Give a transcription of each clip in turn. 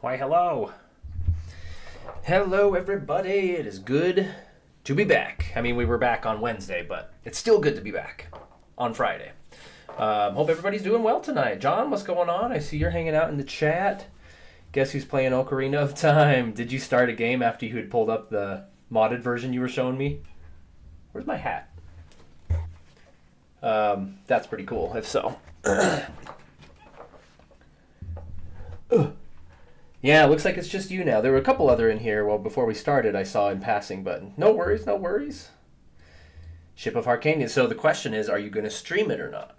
Why, hello. Hello, everybody. It is good to be back. I mean, we were back on Wednesday, but it's still good to be back on Friday. Hope everybody's doing well tonight. John, what's going on? I see you're hanging out in the chat. Guess who's playing Ocarina of Time? Did you start a game after you had pulled up the modded version you were showing me? Where's my hat? That's pretty cool, if so. Yeah, it looks like it's just you now. There were a couple other in here. Well, before we started, I saw in passing, but no worries, no worries. Ship of Arcania. So the question is, are you going to stream it or not?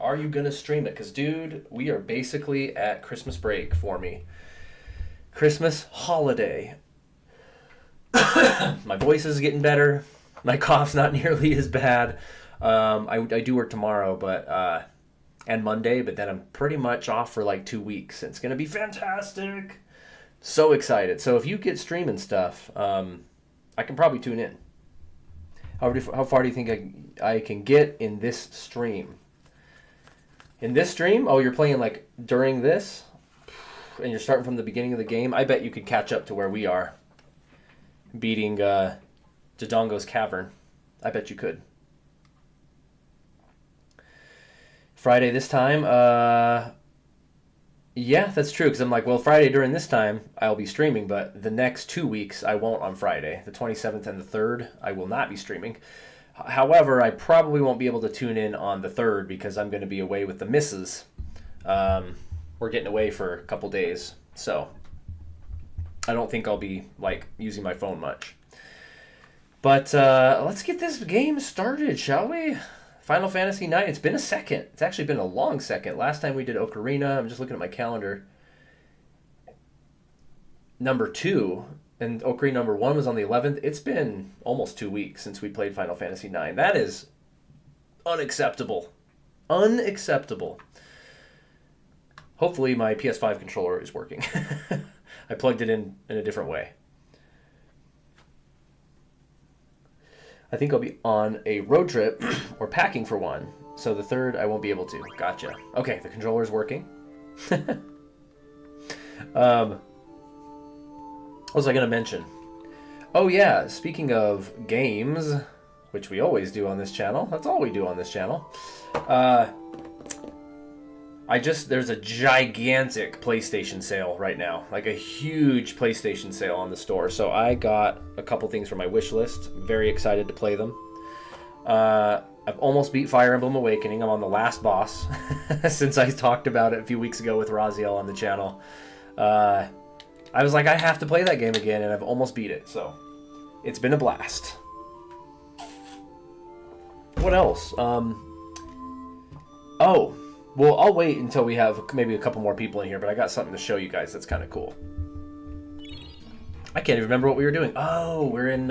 Are you going to stream it? Because, dude, we are basically at Christmas break for me. Christmas holiday. My voice is getting better. My cough's not nearly as bad. I do work tomorrow, but and Monday, but then I'm pretty much off for like 2 weeks. It's going to be fantastic. So excited. So if you get streaming stuff, I can probably tune in. How far do you think I can get in this stream? In this stream? Oh, you're playing like during this? And you're starting from the beginning of the game? I bet you could catch up to where we are. Beating Dodongo's Cavern. I bet you could. Friday this time? Yeah, that's true. Because I'm like, well, Friday during this time, I'll be streaming. But the next 2 weeks, I won't on Friday. The 27th and the 3rd, I will not be streaming. However, I probably won't be able to tune in on the 3rd because I'm going to be away with the missus. We're getting away for a couple days. So I don't think I'll be like using my phone much. But let's get this game started, shall we? Final Fantasy IX. It's been a second. It's actually been a long second. Last time we did Ocarina, I'm just looking at my calendar. Number 2, and Ocarina number 1 was on the 11th. It's been almost 2 weeks since we played Final Fantasy IX. That is unacceptable. Unacceptable. Hopefully my PS5 controller is working. I plugged it in a different way. I think I'll be on a road trip or packing for one. So the 3rd, I won't be able to. Gotcha. Okay, the controller's working. What was I going to mention? Oh, yeah, speaking of games, which we always do on this channel. That's all we do on this channel. There's a gigantic PlayStation sale right now. Like a huge PlayStation sale on the store. So I got a couple things from my wish list. Very excited to play them. I've almost beat Fire Emblem Awakening. I'm on the last boss since I talked about it a few weeks ago with Raziel on the channel. I was like, I have to play that game again, and I've almost beat it. So it's been a blast. What else? Oh. Well, I'll wait until we have maybe a couple more people in here, but I got something to show you guys that's kind of cool. I can't even remember what we were doing. Oh, we're in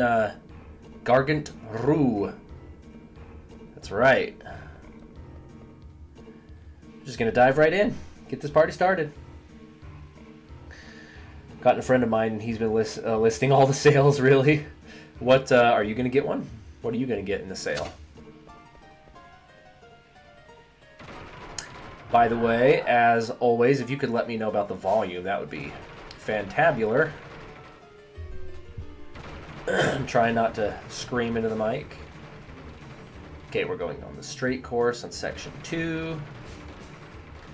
Gargant Rue. That's right. Just going to dive right in. Get this party started. Got a friend of mine, and he's been listing all the sales, really. What, are you going to get one? What are you going to get in the sale? By the way, as always, if you could let me know about the volume, that would be fantabular. I'm trying not to scream into the mic. Okay, we're going on the straight course on section 2.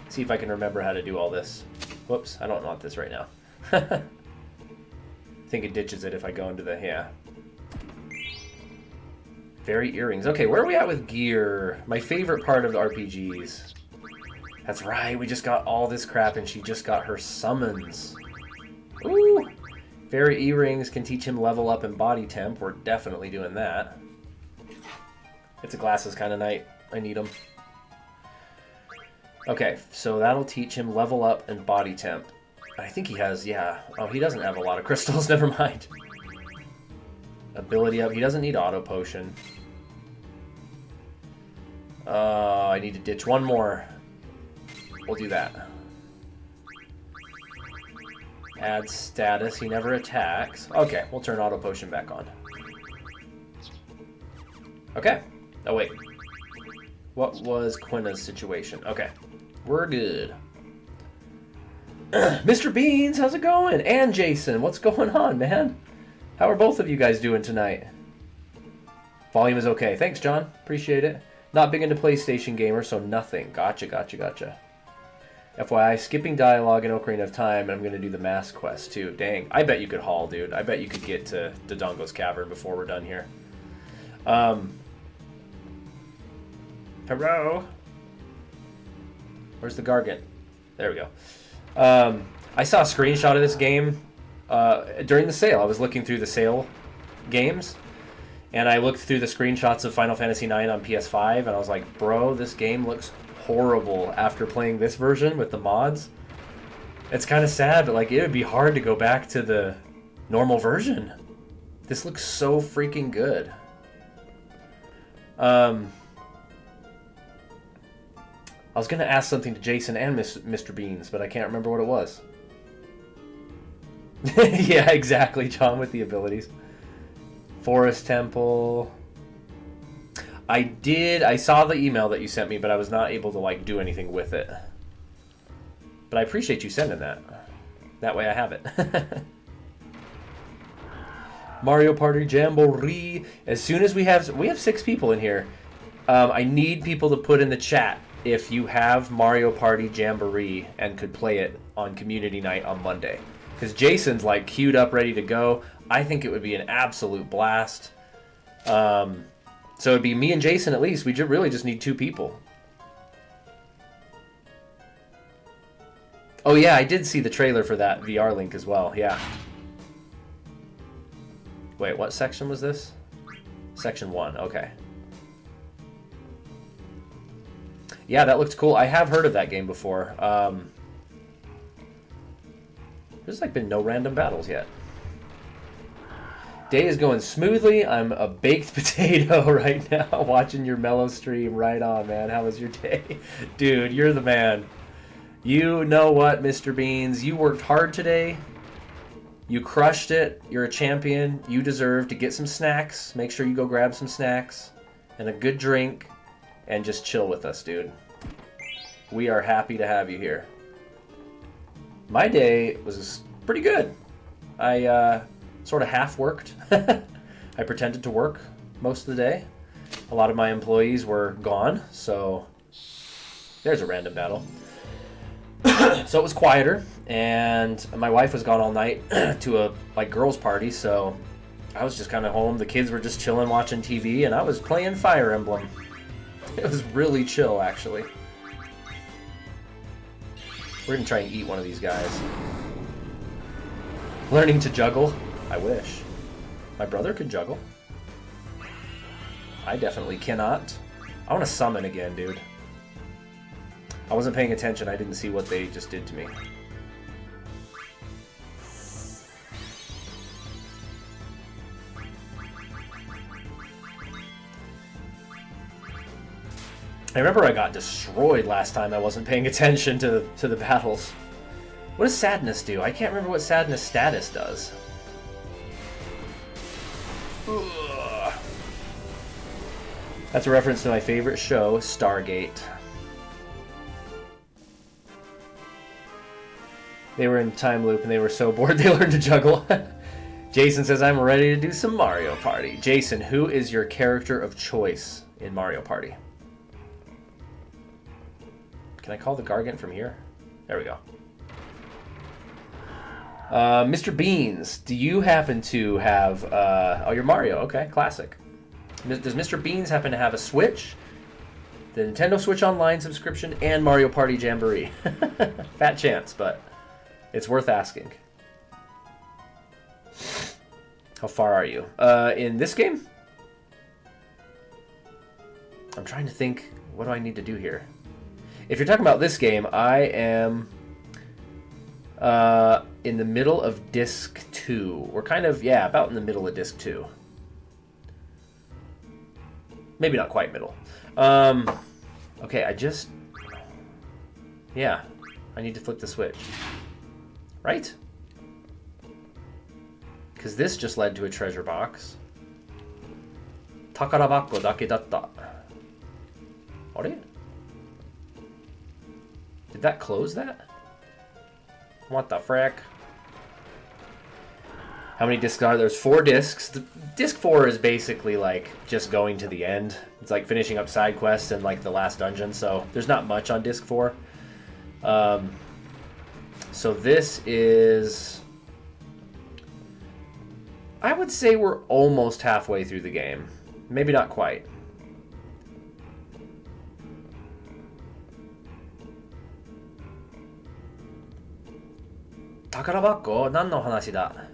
See if I can remember how to do all this. Whoops, I don't want this right now. I think it ditches it if I go into the, yeah. Fairy earrings. Okay, where are we at with gear? My favorite part of the RPGs. That's right, we just got all this crap and she just got her summons. Ooh! Fairy earrings can teach him level up and body temp. We're definitely doing that. It's a glasses kind of night. I need them. Okay, so that'll teach him level up and body temp. I think he has, yeah. Oh, he doesn't have a lot of crystals, never mind. Ability up, he doesn't need auto potion. I need to ditch one more. We'll do that. Add status. He never attacks. Okay, we'll turn auto potion back on. Okay. Oh, wait. What was Quina's situation? Okay. We're good. Mr. Beans, how's it going? And Jason, what's going on, man? How are both of you guys doing tonight? Volume is okay. Thanks, John. Appreciate it. Not big into PlayStation gamer, so nothing. Gotcha. FYI, skipping dialogue in Ocarina of Time, and I'm going to do the mask quest, too. Dang. I bet you could haul, dude. I bet you could get to Dodongo's Cavern before we're done here. Hello? Where's the Gargant? There we go. I saw a screenshot of this game during the sale. I was looking through the sale games, and I looked through the screenshots of Final Fantasy IX on PS5, and I was like, bro, this game looks horrible after playing this version with the mods. It's kind of sad, but like it would be hard to go back to the normal version. This looks so freaking good. I was going to ask something to Jason and Mr. Beans, but I can't remember what it was. Yeah, exactly, John, with the abilities. Forest Temple. I saw the email that you sent me, but I was not able to, like, do anything with it. But I appreciate you sending that. That way I have it. Mario Party Jamboree. As soon as we have 6 people in here. I need people to put in the chat if you have Mario Party Jamboree and could play it on community night on Monday. Because Jason's like queued up, ready to go. I think it would be an absolute blast. So it'd be me and Jason at least. We really just need 2 people. Oh yeah, I did see the trailer for that VR link as well. Yeah. Wait, what section was this? Section 1. Okay. Yeah, that looked cool. I have heard of that game before. There's like been no random battles yet. Day is going smoothly. I'm a baked potato right now watching your mellow stream. Right on, man. How was your day? Dude, you're the man. You know what, Mr. Beans? You worked hard today. You crushed it. You're a champion. You deserve to get some snacks. Make sure you go grab some snacks and a good drink and just chill with us, dude. We are happy to have you here. My day was pretty good. I sort of half worked. I pretended to work most of the day. A lot of my employees were gone, so there's a random battle. So it was quieter, and my wife was gone all night to a girls' party, so I was just kind of home. The kids were just chilling, watching TV, and I was playing Fire Emblem. It was really chill, actually. We're gonna try and eat one of these guys. Learning to juggle? I wish. My brother could juggle. I definitely cannot. I want to summon again, dude. I wasn't paying attention. I didn't see what they just did to me. I remember I got destroyed last time I wasn't paying attention to the battles. What does sadness do? I can't remember what sadness status does. Ugh. That's a reference to my favorite show, Stargate. They were in time loop and they were so bored they learned to juggle. Jason says, I'm ready to do some Mario Party. Jason, who is your character of choice in Mario Party? Can I call the Gargant from here? There we go. Mr. Beans, do you happen to have... oh, you're Mario. Okay, classic. Does Mr. Beans happen to have a Switch, the Nintendo Switch Online subscription, and Mario Party Jamboree? Fat chance, but it's worth asking. How far are you? In this game? I'm trying to think, what do I need to do here? If you're talking about this game, I am in the middle of Disc 2. We're kind of, yeah, about in the middle of Disc 2. Maybe not quite middle. Okay, yeah, I need to flip the switch. Right? Because this just led to a treasure box. Takarabakko dake datta. Are? Did that close that? What the frick? How many discs are there? There's 4 discs. Disc 4 is basically like just going to the end. It's like finishing up side quests and like the last dungeon. So there's not much on disc 4. So this is... I would say we're almost halfway through the game. Maybe not quite. Takarabakko? 何の話だ?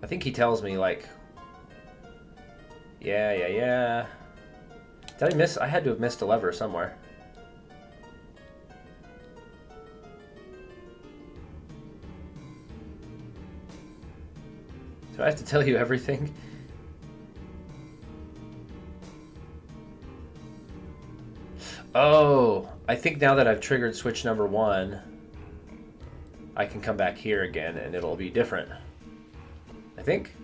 I think he tells me like, yeah. Did I miss? I had to have missed a lever somewhere. Do I have to tell you everything? Oh, I think now that I've triggered switch number 1, I can come back here again and it'll be different. I think.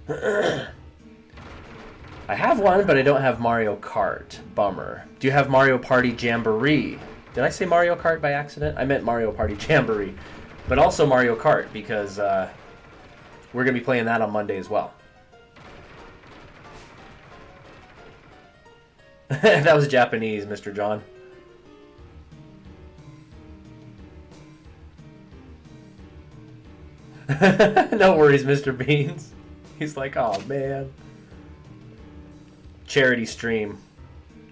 I have one, but I don't have Mario Kart. Bummer. Do you have Mario Party Jamboree? Did I say Mario Kart by accident? I meant Mario Party Jamboree. But also Mario Kart, because we're going to be playing that on Monday as well. That was Japanese, Mr. John. No worries, Mr. Beans. He's like, oh man. Charity stream.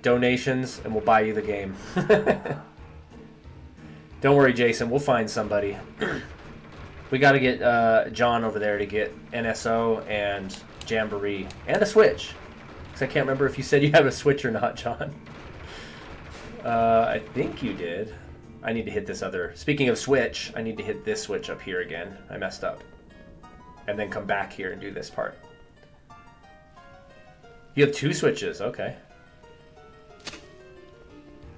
Donations, and we'll buy you the game. Don't worry, Jason. We'll find somebody. We got to get John over there to get NSO and Jamboree. And a Switch. Because I can't remember if you said you have a Switch or not, John. I think you did. I need to hit this other... Speaking of Switch, I need to hit this switch up here again. I messed up. And then come back here and do this part. You have 2 switches. Okay.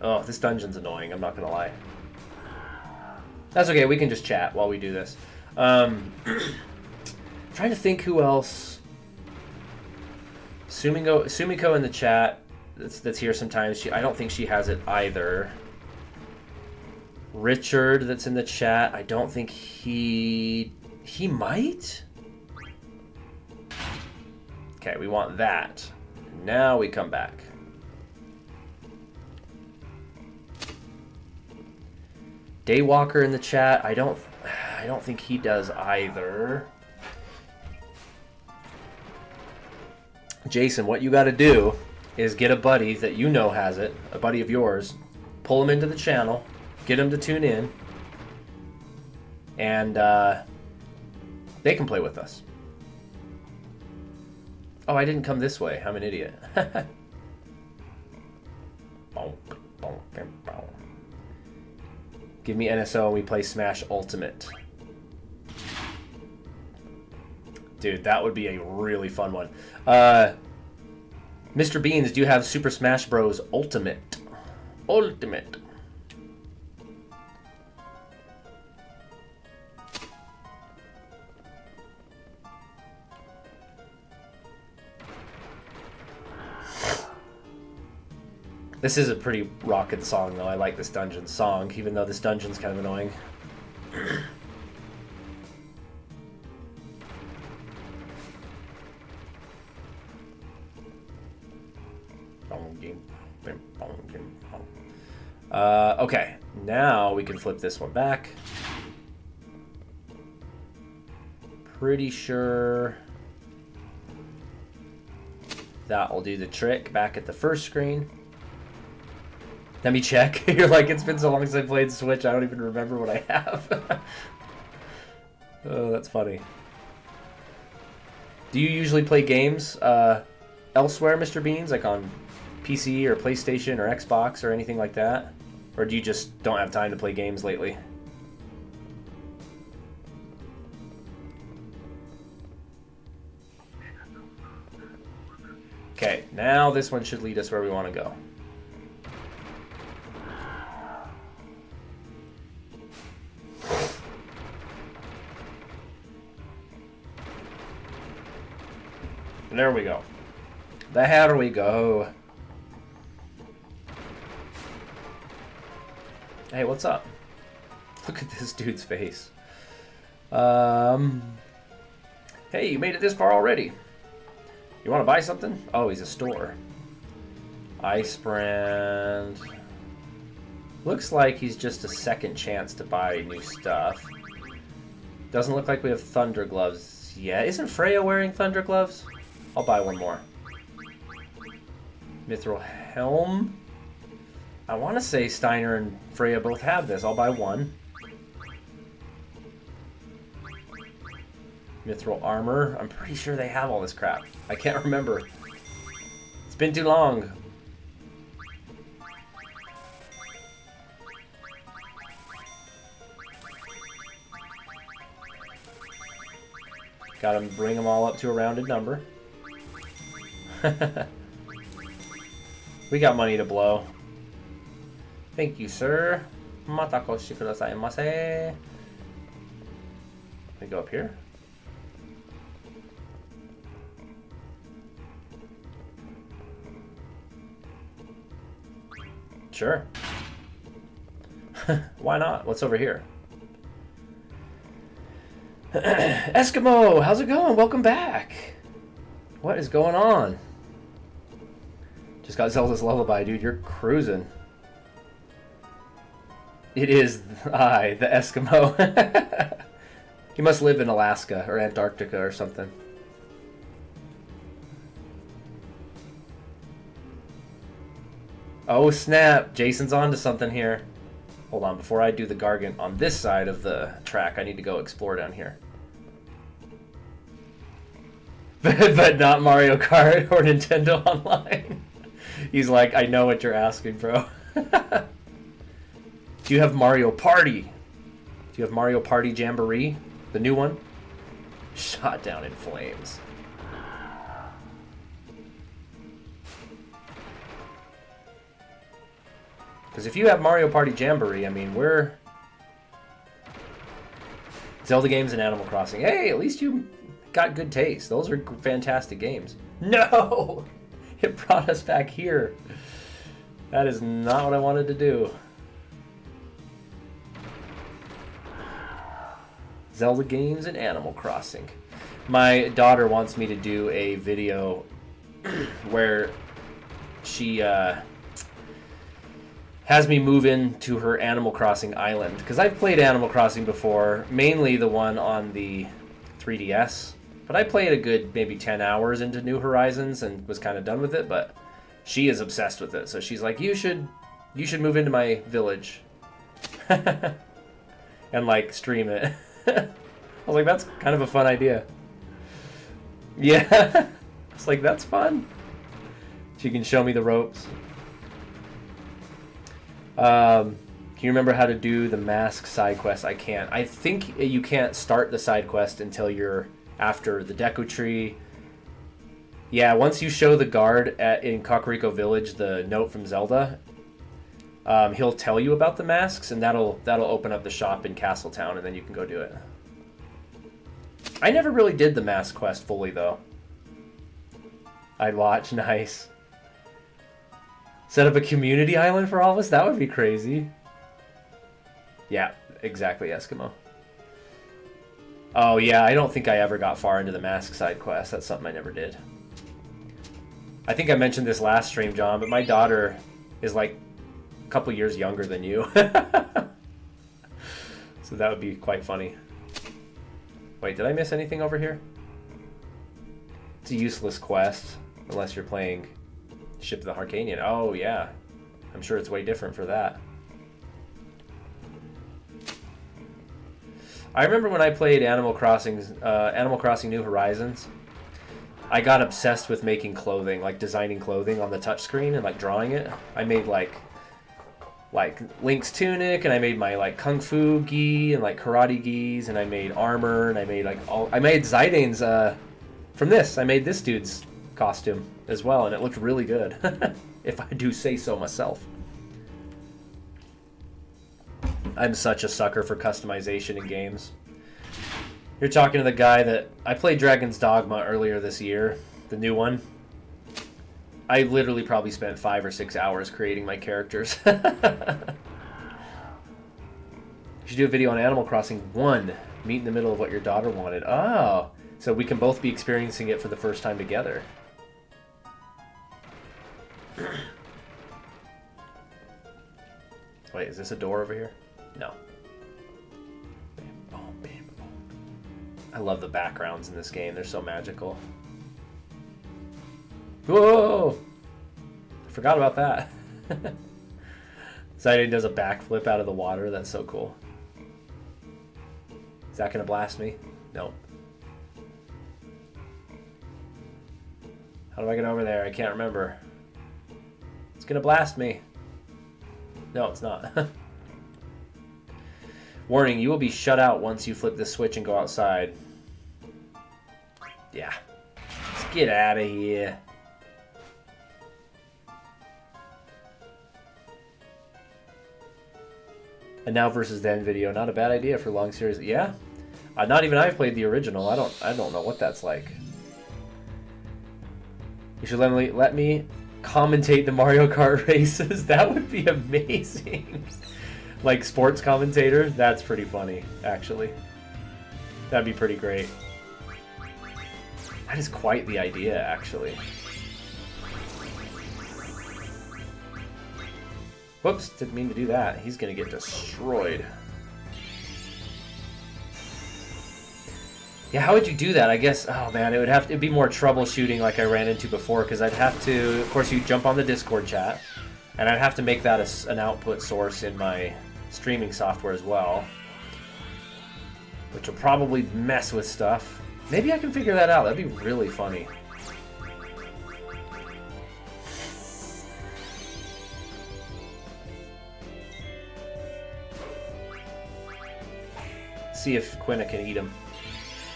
Oh, this dungeon's annoying. I'm not going to lie. That's okay. We can just chat while we do this. Trying to think who else. Sumiko in the chat that's here sometimes. I don't think she has it either. Richard that's in the chat. I don't think he might. Okay, we want that. Now we come back. Daywalker in the chat. I don't think he does either. Jason, what you got to do is get a buddy that you know has it, a buddy of yours, pull him into the channel, get him to tune in, and they can play with us. Oh, I didn't come this way. I'm an idiot. Give me NSO and we play Smash Ultimate. Dude, that would be a really fun one. Mr. Beans, do you have Super Smash Bros. Ultimate? Ultimate. This is a pretty rockin' song, though. I like this dungeon song, even though this dungeon's kind of annoying. Okay, now we can flip this one back. Pretty sure that will do the trick back at the first screen. Let me check. You're like, it's been so long since I played Switch, I don't even remember what I have. Oh, that's funny. Do you usually play games elsewhere, Mr. Beans? Like on PC or PlayStation or Xbox or anything like that? Or do you just don't have time to play games lately? Okay, now this one should lead us where we want to go. There we go. There we go. Hey, what's up? Look at this dude's face. Hey, you made it this far already. You want to buy something? Oh, he's a store. Ice brand. Looks like he's just a second chance to buy new stuff. Doesn't look like we have thunder gloves yet. Isn't Freya wearing thunder gloves? I'll buy one more. Mithril helm. I want to say Steiner and Freya both have this. I'll buy one. Mithril armor. I'm pretty sure they have all this crap. I can't remember. It's been too long. Gotta bring them all up to a rounded number. We got money to blow. Thank you, sir. Matakoshi kudasai. We go up here. Sure. Why not? What's over here? Eskimo, how's it going? Welcome back. What is going on? Just got Zelda's Lullaby, dude. You're cruising. It is I, the Eskimo. He must live in Alaska or Antarctica or something. Oh snap, Jason's onto something here. Hold on, before I do the Gargant on this side of the track, I need to go explore down here. But not Mario Kart or Nintendo Online. He's like, I know what you're asking, bro. Do you have Mario Party? Do you have Mario Party Jamboree? The new one? Shot down in flames. Because if you have Mario Party Jamboree, I mean, we're... Zelda games and Animal Crossing. Hey, at least you got good taste. Those are fantastic games. No! It brought us back here. That is not what I wanted to do. Zelda games and Animal Crossing. My daughter wants me to do a video where she has me move into her Animal Crossing island. Because I've played Animal Crossing before, mainly the one on the 3DS. But I played a good maybe 10 hours into New Horizons and was kind of done with it. But she is obsessed with it. So she's like, you should move into my village. And like stream it. I was like, that's kind of a fun idea. Yeah. It's like, that's fun. She can show me the ropes. Can you remember how to do the mask side quest? I can't. I think you can't start the side quest until you're after the Deku Tree. Yeah, once you show the guard in Kakariko Village the note from Zelda, he'll tell you about the masks, and that'll open up the shop in Castletown, and then you can go do it. I never really did the mask quest fully, though. I'd watch. Nice. Set up a community island for all of us? That would be crazy. Yeah, exactly, Eskimo. Oh, yeah, I don't think I ever got far into the mask side quest. That's something I never did. I think I mentioned this last stream, John, but my daughter is like a couple years younger than you. So that would be quite funny. Wait, did I miss anything over here? It's a useless quest, unless you're playing Ship of the Harcanian. Oh, yeah. I'm sure it's way different for that. I remember when I played Animal Crossing New Horizons, I got obsessed with making clothing, like designing clothing on the touchscreen and like drawing it. I made like Link's tunic, and I made my like kung fu gi and like karate gis, and I made armor, and I made I made Zidane from this. I made this dude's costume as well, and it looked really good. If I do say so myself. I'm such a sucker for customization in games. You're talking to the guy that I played Dragon's Dogma earlier this year, The new one. I literally probably spent 5 or 6 hours creating my characters. You should do a video on Animal Crossing 1. Meet in the middle of what your daughter wanted. Oh, so we can both be experiencing it for the first time together. Wait, is this a door over here? No. I love the backgrounds in this game. They're so magical. Whoa! I forgot about that. Zidane does a backflip out of the water. That's so cool. Is that going to blast me? No. How do I get over there? I can't remember. It's going to blast me. No, it's not. Warning, you will be shut out once you flip this switch and go outside. Yeah. Let's get out of here. A now versus then video, not a bad idea for long series. Yeah, not even I've played the original. I don't know what that's like. You should let me commentate the Mario Kart races. That would be amazing. Like sports commentator. That's pretty funny, actually. That'd be pretty great. That is quite the idea, actually. Whoops, didn't mean to do that. He's gonna get destroyed. Yeah, how would you do that? I guess, oh man, it'd be more troubleshooting like I ran into before, because I'd have to, of course, you jump on the Discord chat, and I'd have to make that an output source in my streaming software as well, which will probably mess with stuff. Maybe I can figure that out. That'd be really funny. See if Quina can eat him.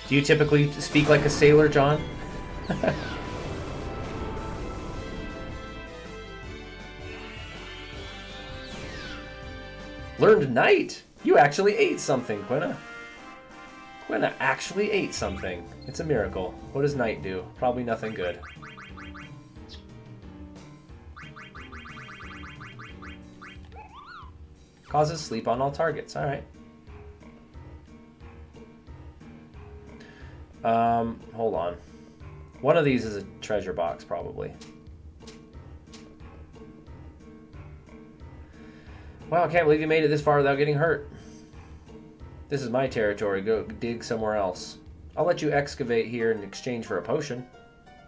Do you typically speak like a sailor, John? Learned Knight? You actually ate something, Quina. Quina actually ate something. It's a miracle. What does Knight do? Probably nothing good. Causes sleep on all targets. Alright. Hold on. One of these is a treasure box, probably. Wow, I can't believe you made it this far without getting hurt. This is my territory. Go dig somewhere else. I'll let you excavate here in exchange for a potion.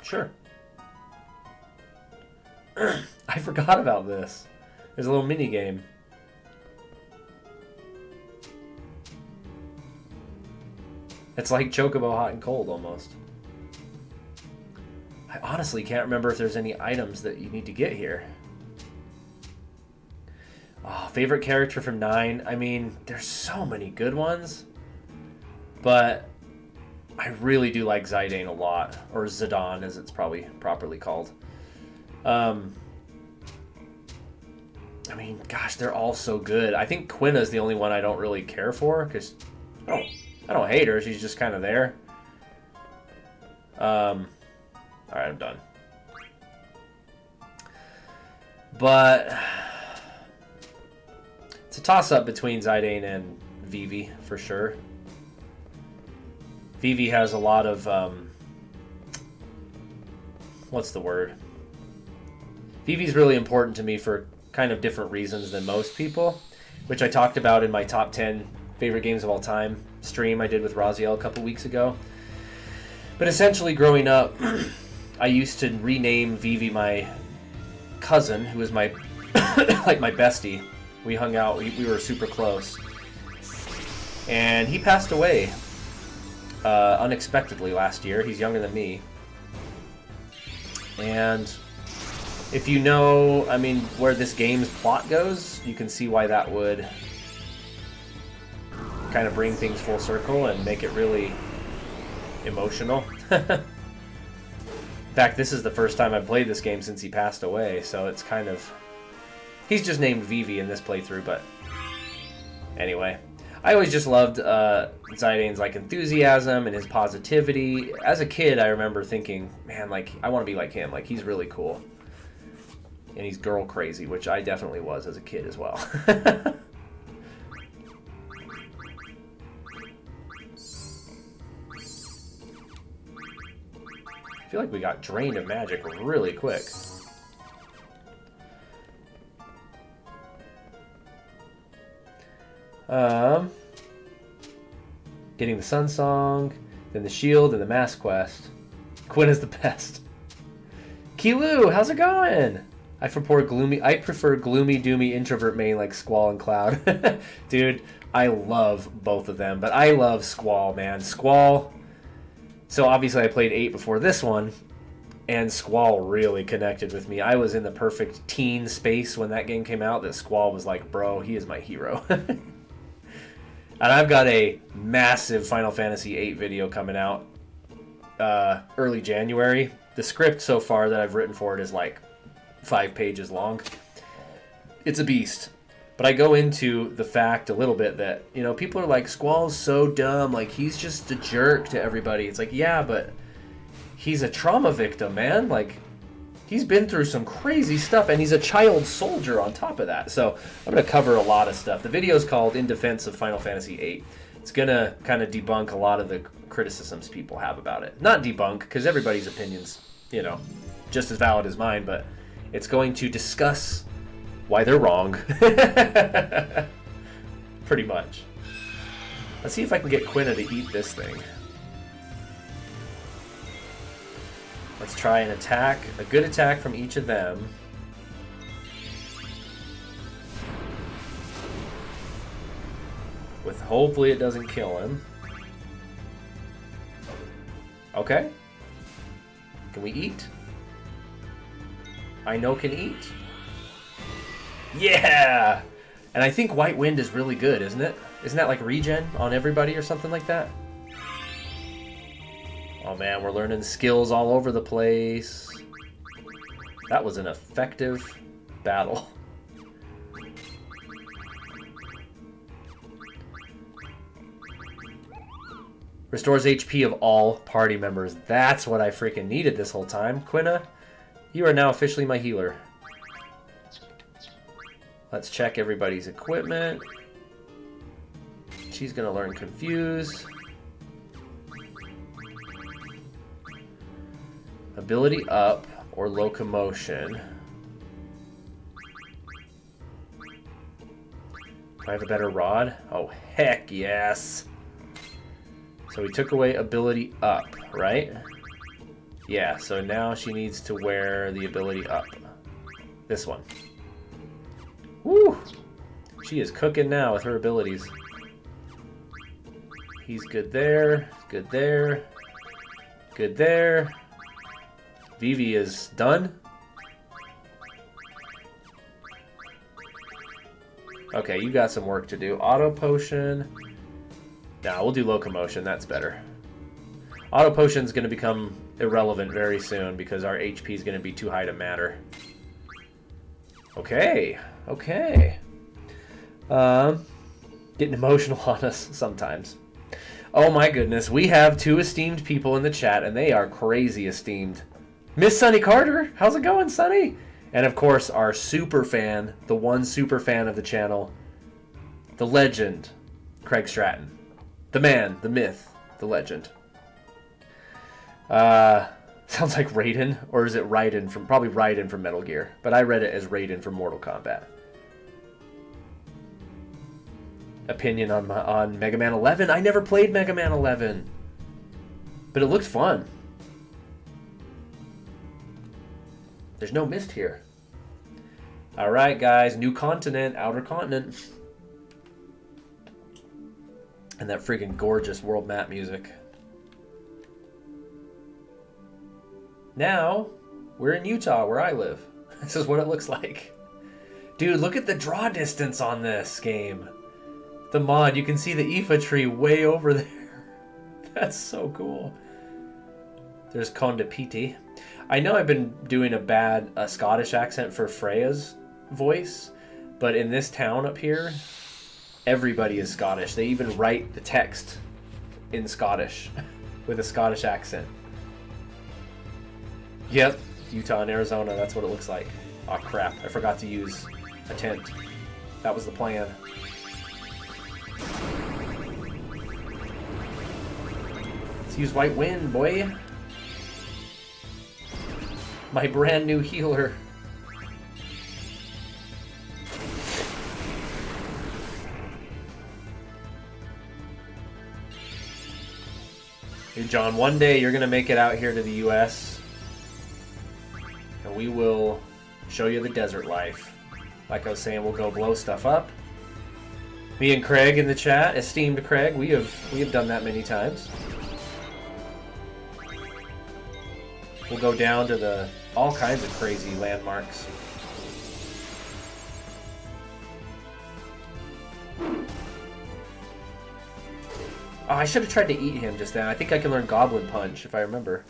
Sure. I forgot about this. There's a little mini game. It's like Chocobo Hot and Cold, almost. I honestly can't remember if there's any items that you need to get here. Oh, favorite character from 9? I mean, there's so many good ones. But I really do like Zidane a lot. Or Zidane, as it's probably properly called. I mean, gosh, they're all so good. I think Quina's the only one I don't really care for, because I don't hate her. She's just kind of there. Alright, I'm done. But it's a toss-up between Zidane and Vivi, for sure. Vivi has a lot of, what's the word? Vivi's really important to me for kind of different reasons than most people, which I talked about in my top 10 favorite games of all time stream I did with Raziel a couple weeks ago. But essentially, growing up, I used to rename Vivi my cousin, who was my like my bestie. We hung out, we were super close. And he passed away unexpectedly last year. He's younger than me. And if you know, I mean, where this game's plot goes, you can see why that would kind of bring things full circle and make it really emotional. In fact, this is the first time I've played this game since he passed away, so it's kind of... He's just named Vivi in this playthrough, but... Anyway. I always just loved Zidane's like enthusiasm and his positivity. As a kid, I remember thinking, man, like I want to be like him. Like he's really cool, and he's girl crazy, which I definitely was as a kid as well. I feel like we got drained of magic really quick. Getting the Sun Song, then the Shield, and the Mask Quest. Quinn is the best. Kilu, how's it going? I prefer gloomy, doomy introvert main like Squall and Cloud. Dude, I love both of them, but I love Squall, man. Squall. So obviously I played 8 before this one, and Squall really connected with me. I was in the perfect teen space when that game came out that Squall was like, bro, he is my hero. And I've got a massive Final Fantasy VIII video coming out early January. The script so far that I've written for it is like 5 pages long. It's a beast. But I go into the fact a little bit that, you know, people are like, Squall's so dumb. Like, he's just a jerk to everybody. It's like, yeah, but he's a trauma victim, man. Like, he's been through some crazy stuff, and he's a child soldier on top of that. So I'm going to cover a lot of stuff. The video is called In Defense of Final Fantasy VIII. It's going to kind of debunk a lot of the criticisms people have about it. Not debunk, because everybody's opinion's, you know, just as valid as mine, but it's going to discuss why they're wrong. Pretty much. Let's see if I can get Quina to eat this thing. Let's try an attack, a good attack from each of them. With hopefully it doesn't kill him. Okay. Can we eat? I know can eat. Yeah! And I think White Wind is really good, isn't it? Isn't that like regen on everybody or something like that? Oh man, we're learning skills all over the place. That was an effective battle. Restores HP of all party members. That's what I freaking needed this whole time. Quina, you are now officially my healer. Let's check everybody's equipment. She's gonna learn Confuse. Ability up or locomotion. Do I have a better rod? Oh, heck yes. So we took away ability up, right? Yeah, so now she needs to wear the ability up. This one. Woo! She is cooking now with her abilities. He's good there. Good there. Good there. Vivi is done. Okay, you got some work to do. Auto potion. Nah, we'll do locomotion. That's better. Auto potion's going to become irrelevant very soon because our HP is going to be too high to matter. Okay. Okay. Getting emotional on us sometimes. Oh my goodness. We have 2 esteemed people in the chat, and they are crazy esteemed. Miss Sunny Carter, how's it going, Sunny? And of course, our super fan, the one super fan of the channel, the legend, Craig Stratton. The man, the myth, the legend. Sounds like Raiden, or is it Raiden from, probably Raiden from Metal Gear, but I read it as Raiden from Mortal Kombat. Opinion on Mega Man 11? I never played Mega Man 11, but it looked fun. There's no mist here. Alright guys, new continent, outer continent. And that freaking gorgeous world map music. Now, we're in Utah, where I live. This is what it looks like. Dude, look at the draw distance on this game. The mod, you can see the Ifa tree way over there. That's so cool. There's Kondapiti. I know I've been doing a bad Scottish accent for Freya's voice, but in this town up here, Everybody is Scottish. They even write the text in Scottish with a Scottish accent. Yep, Utah and Arizona, that's what it looks like. Oh crap, I forgot to use a tent. That was the plan. Let's use White Wind, boy. My brand new healer. Hey John, one day you're gonna make it out here to the US and we will show you the desert life. Like I was saying, we'll go blow stuff up. Me and Craig in the chat, esteemed Craig, we have done that many times. We'll go down to all kinds of crazy landmarks. Oh, I should have tried to eat him just then. I think I can learn Goblin Punch if I remember.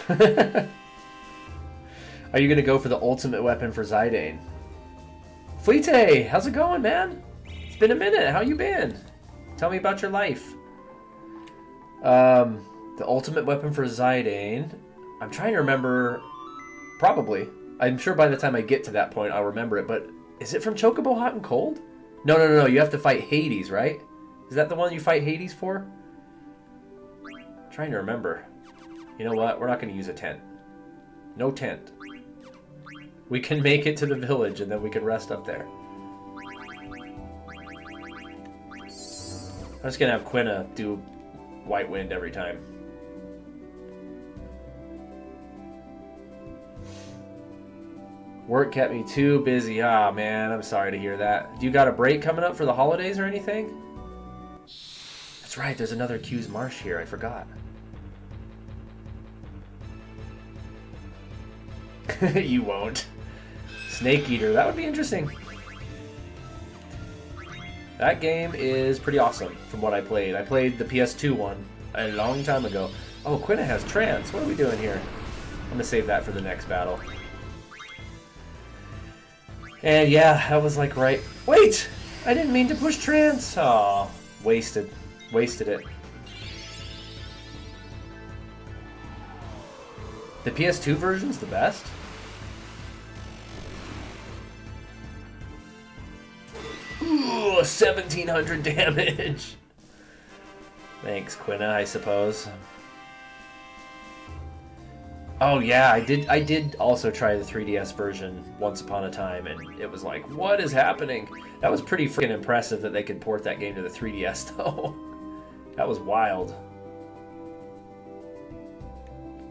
Are you going to go for the ultimate weapon for Zidane? Fleete, how's it going, man? It's been a minute. How you been? Tell me about your life. The ultimate weapon for Zidane. I'm trying to remember. Probably. I'm sure by the time I get to that point, I'll remember it. But is it from Chocobo Hot and Cold? No. You have to fight Hades, right? Is that the one you fight Hades for? I'm trying to remember. You know what? We're not going to use a tent. No tent. We can make it to the village and then we can rest up there. I'm just going to have Quina do White Wind every time. Work kept me too busy. Ah, man, I'm sorry to hear that. Do you got a break coming up for the holidays or anything? That's right, there's another Q's Marsh here. I forgot. You won't. Snake Eater, that would be interesting. That game is pretty awesome from what I played. I played the PS2 one a long time ago. Oh, Quina has trance. What are we doing here? I'm going to save that for the next battle. And yeah, I was like, right. Wait! I didn't mean to push trance. Aw, wasted. Wasted it. The PS2 version's the best? Ooh, 1700 damage. Thanks, Quina, I suppose. Oh yeah, I did also try the 3DS version once upon a time, and it was like, what is happening? That was pretty freaking impressive that they could port that game to the 3DS, though. That was wild.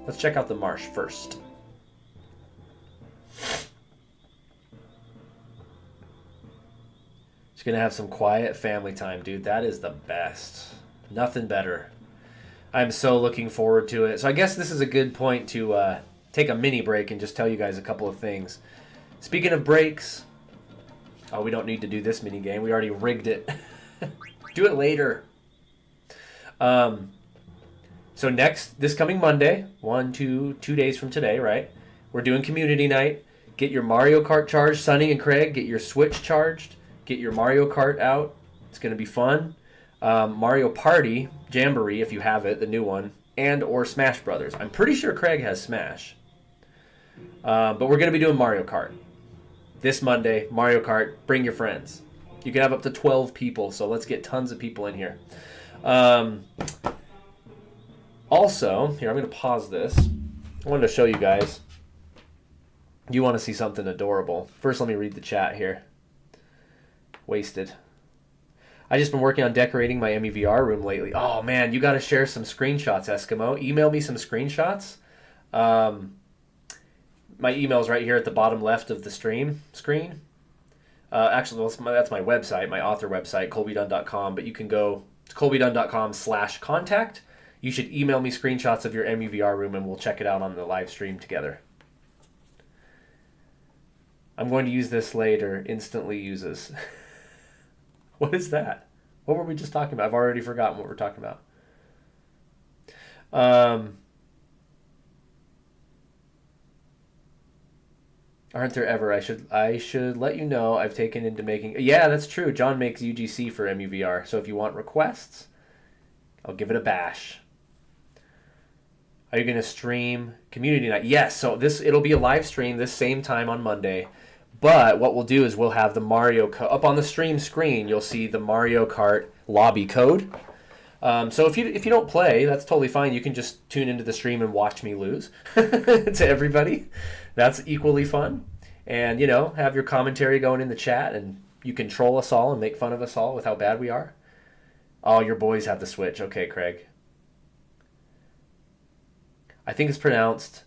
Let's check out the marsh first. Just gonna have some quiet family time, dude. That is the best. Nothing better. I'm so looking forward to it. So I guess this is a good point to take a mini break and just tell you guys a couple of things. Speaking of breaks, oh, we don't need to do this mini game. We already rigged it. Do it later. So this coming Monday, 2 days from today, right? We're doing community night. Get your Mario Kart charged, Sonny and Craig. Get your Switch charged. Get your Mario Kart out. It's going to be fun. Mario Party, Jamboree, if you have it, the new one, and or Smash Brothers. I'm pretty sure Craig has Smash. But we're going to be doing Mario Kart. This Monday, Mario Kart, bring your friends. You can have up to 12 people, so let's get tons of people in here. Also, here, I'm going to pause this. I wanted to show you guys. You want to see something adorable. First, let me read the chat here. Wasted. I just been working on decorating my MEVR room lately. Oh man, you got to share some screenshots, Eskimo. Email me some screenshots. My email's right here at the bottom left of the screen. Actually, that's my website, my author website, colbydunn.com. But you can go to colbydunn.com/contact. You should email me screenshots of your MEVR room, and we'll check it out on the live stream together. I'm going to use this later. Instantly uses. What is that? What were we just talking about? I've already forgotten what we're talking about. Aren't there ever? I should let you know I've taken into making. Yeah, that's true. John makes UGC for MUVR. So if you want requests, I'll give it a bash. Are you gonna stream community night? Yes. So it'll be a live stream this same time on Monday. But what we'll do is we'll have the up on the stream screen. You'll see the Mario Kart lobby code. So if you don't play, that's totally fine. You can just tune into the stream and watch me lose to everybody. That's equally fun. And, have your commentary going in the chat, and you can troll us all and make fun of us all with how bad we are. Oh, your boys have the Switch. Okay, Craig. I think it's pronounced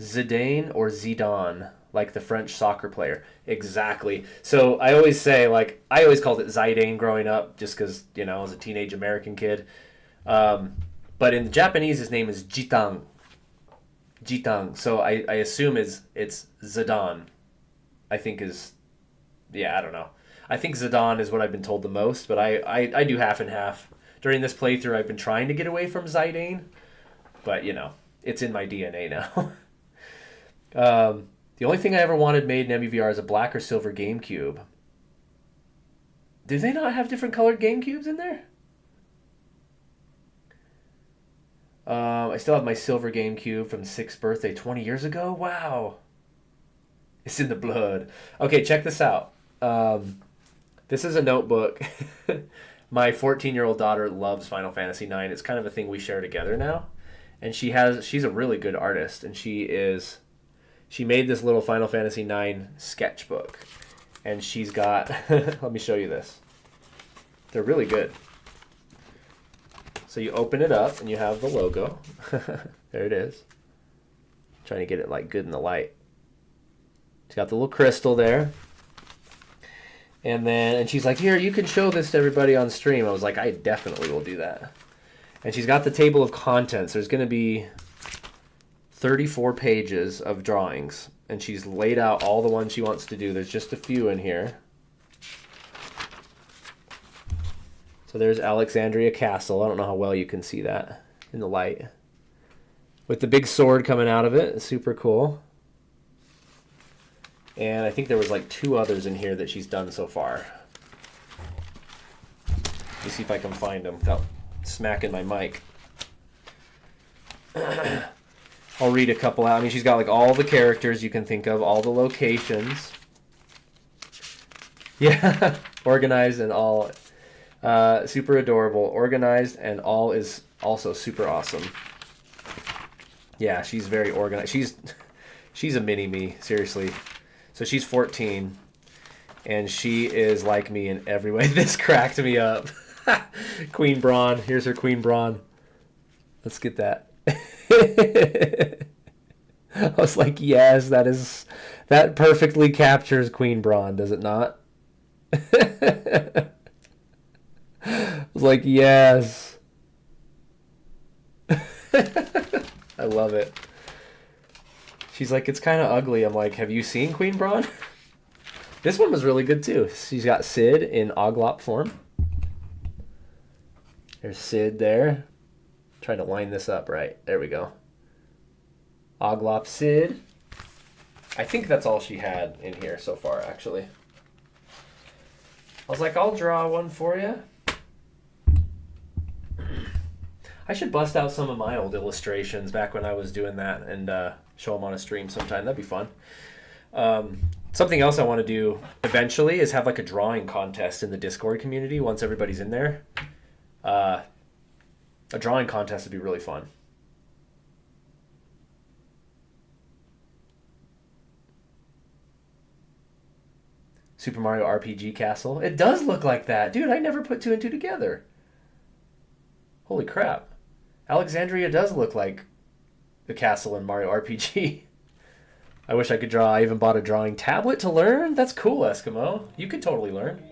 Zidane or Zidane, like the French soccer player. Exactly. So I always say, I always called it Zidane growing up just because, I was a teenage American kid. But in Japanese, his name is Jitang. Jitang. So I assume it's Zidane. I think I don't know. I think Zidane is what I've been told the most, but I do half and half. During this playthrough, I've been trying to get away from Zidane, but, it's in my DNA now. The only thing I ever wanted made in MUVR is a black or silver GameCube. Did they not have different colored GameCubes in there? I still have my silver GameCube from 6th birthday 20 years ago. Wow. It's in the blood. Okay, check this out. This is a notebook. My 14-year-old daughter loves Final Fantasy IX. It's kind of a thing we share together now. And she's a really good artist, and she made this little Final Fantasy IX sketchbook. And she's got, let me show you this. They're really good. So you open it up and you have the logo. There it is. Trying to get it good in the light. It's got the little crystal there. And she's like, here, you can show this to everybody on stream. I was like, I definitely will do that. And she's got the table of contents. There's going to be 34 pages of drawings. And she's laid out all the ones she wants to do. There's just a few in here. So there's Alexandria Castle. I don't know how well you can see that in the light. With the big sword coming out of it. It's super cool. And I think there was 2 others in here that she's done so far. Let me see if I can find them without smacking my mic. I'll read a couple out. I mean, she's got all the characters you can think of, all the locations. Yeah, organized and all. Super adorable. Organized and all is also super awesome. Yeah, she's very organized. She's a mini-me, seriously. So she's 14, and she is like me in every way. This cracked me up. Queen Braun. Here's her Queen Braun. Let's get that. I was like, yes, that perfectly captures Queen Braun, does it not? I was like, yes. I love it. She's like, it's kind of ugly. I'm like, have you seen Queen Braun? This one was really good too. She's got Sid in Oglop form. There's Sid there. Trying to line this up right. There we go. Oglop Sid. I think that's all she had in here so far, actually. I was like, I'll draw one for you. I should bust out some of my old illustrations back when I was doing that and show them on a stream sometime. That'd be fun. Something else I want to do eventually is have a drawing contest in the Discord community once everybody's in there. A drawing contest would be really fun. Super Mario RPG Castle. It does look like that. Dude, I never put 2 and 2 together. Holy crap. Alexandria does look like the castle in Mario RPG. I wish I could draw. I even bought a drawing tablet to learn. That's cool, Eskimo. You could totally learn.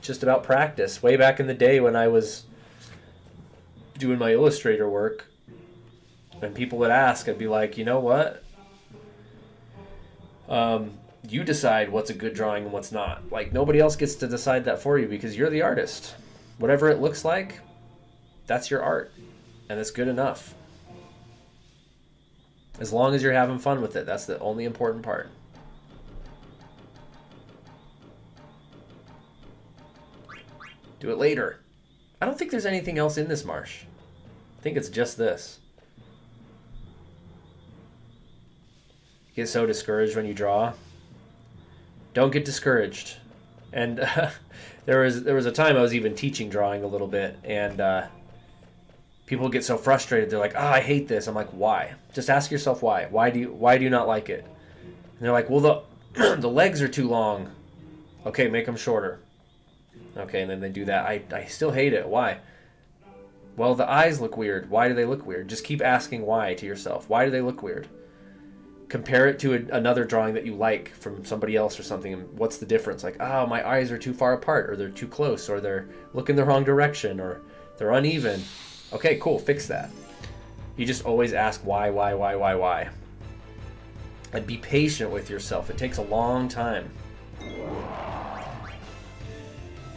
Just about practice. Way back in the day when I was doing my Illustrator work, and people would ask, I'd be like, you know what? You decide what's a good drawing and what's not. Nobody else gets to decide that for you because you're the artist. Whatever it looks like, that's your art. And it's good enough. As long as you're having fun with it, that's the only important part. Do it later. I don't think there's anything else in this marsh. I think it's just this. You get so discouraged when you draw. Don't get discouraged. And there was a time I was even teaching drawing a little bit, and people get so frustrated. They're like, "Oh, I hate this." I'm like, "Why?" Just ask yourself why. Why do you not like it? And they're like, "Well, the legs are too long." Okay, make them shorter. Okay, and then they do that. I still hate it. Why? Well, the eyes look weird. Why do they look weird? Just keep asking why to yourself. Why do they look weird? Compare it to another drawing that you like from somebody else or something, and what's the difference? Like, oh, my eyes are too far apart, or they're too close, or they're looking the wrong direction, or they're uneven. Okay, cool, fix that. You just always ask why. And be patient with yourself. It takes a long time.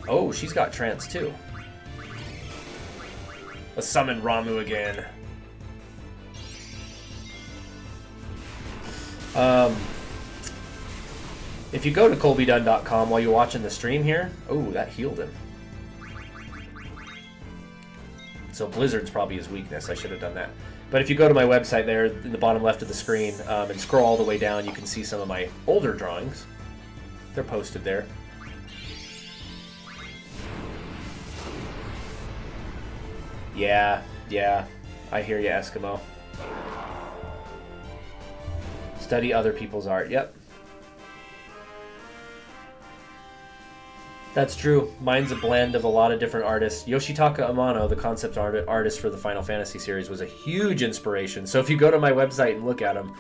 Oh, she's got trance too. Let's summon Ramu again. If you go to colbydunn.com while you're watching the stream here, oh, that healed him. So Blizzard's probably his weakness. I should have done that. But if you go to my website there, in the bottom left of the screen, and scroll all the way down, you can see some of my older drawings. They're posted there. Yeah, I hear you, Eskimo. Study other people's art. Yep. That's true. Mine's a blend of a lot of different artists. Yoshitaka Amano, the concept artist for the Final Fantasy series, was a huge inspiration. So if you go to my website and look at him,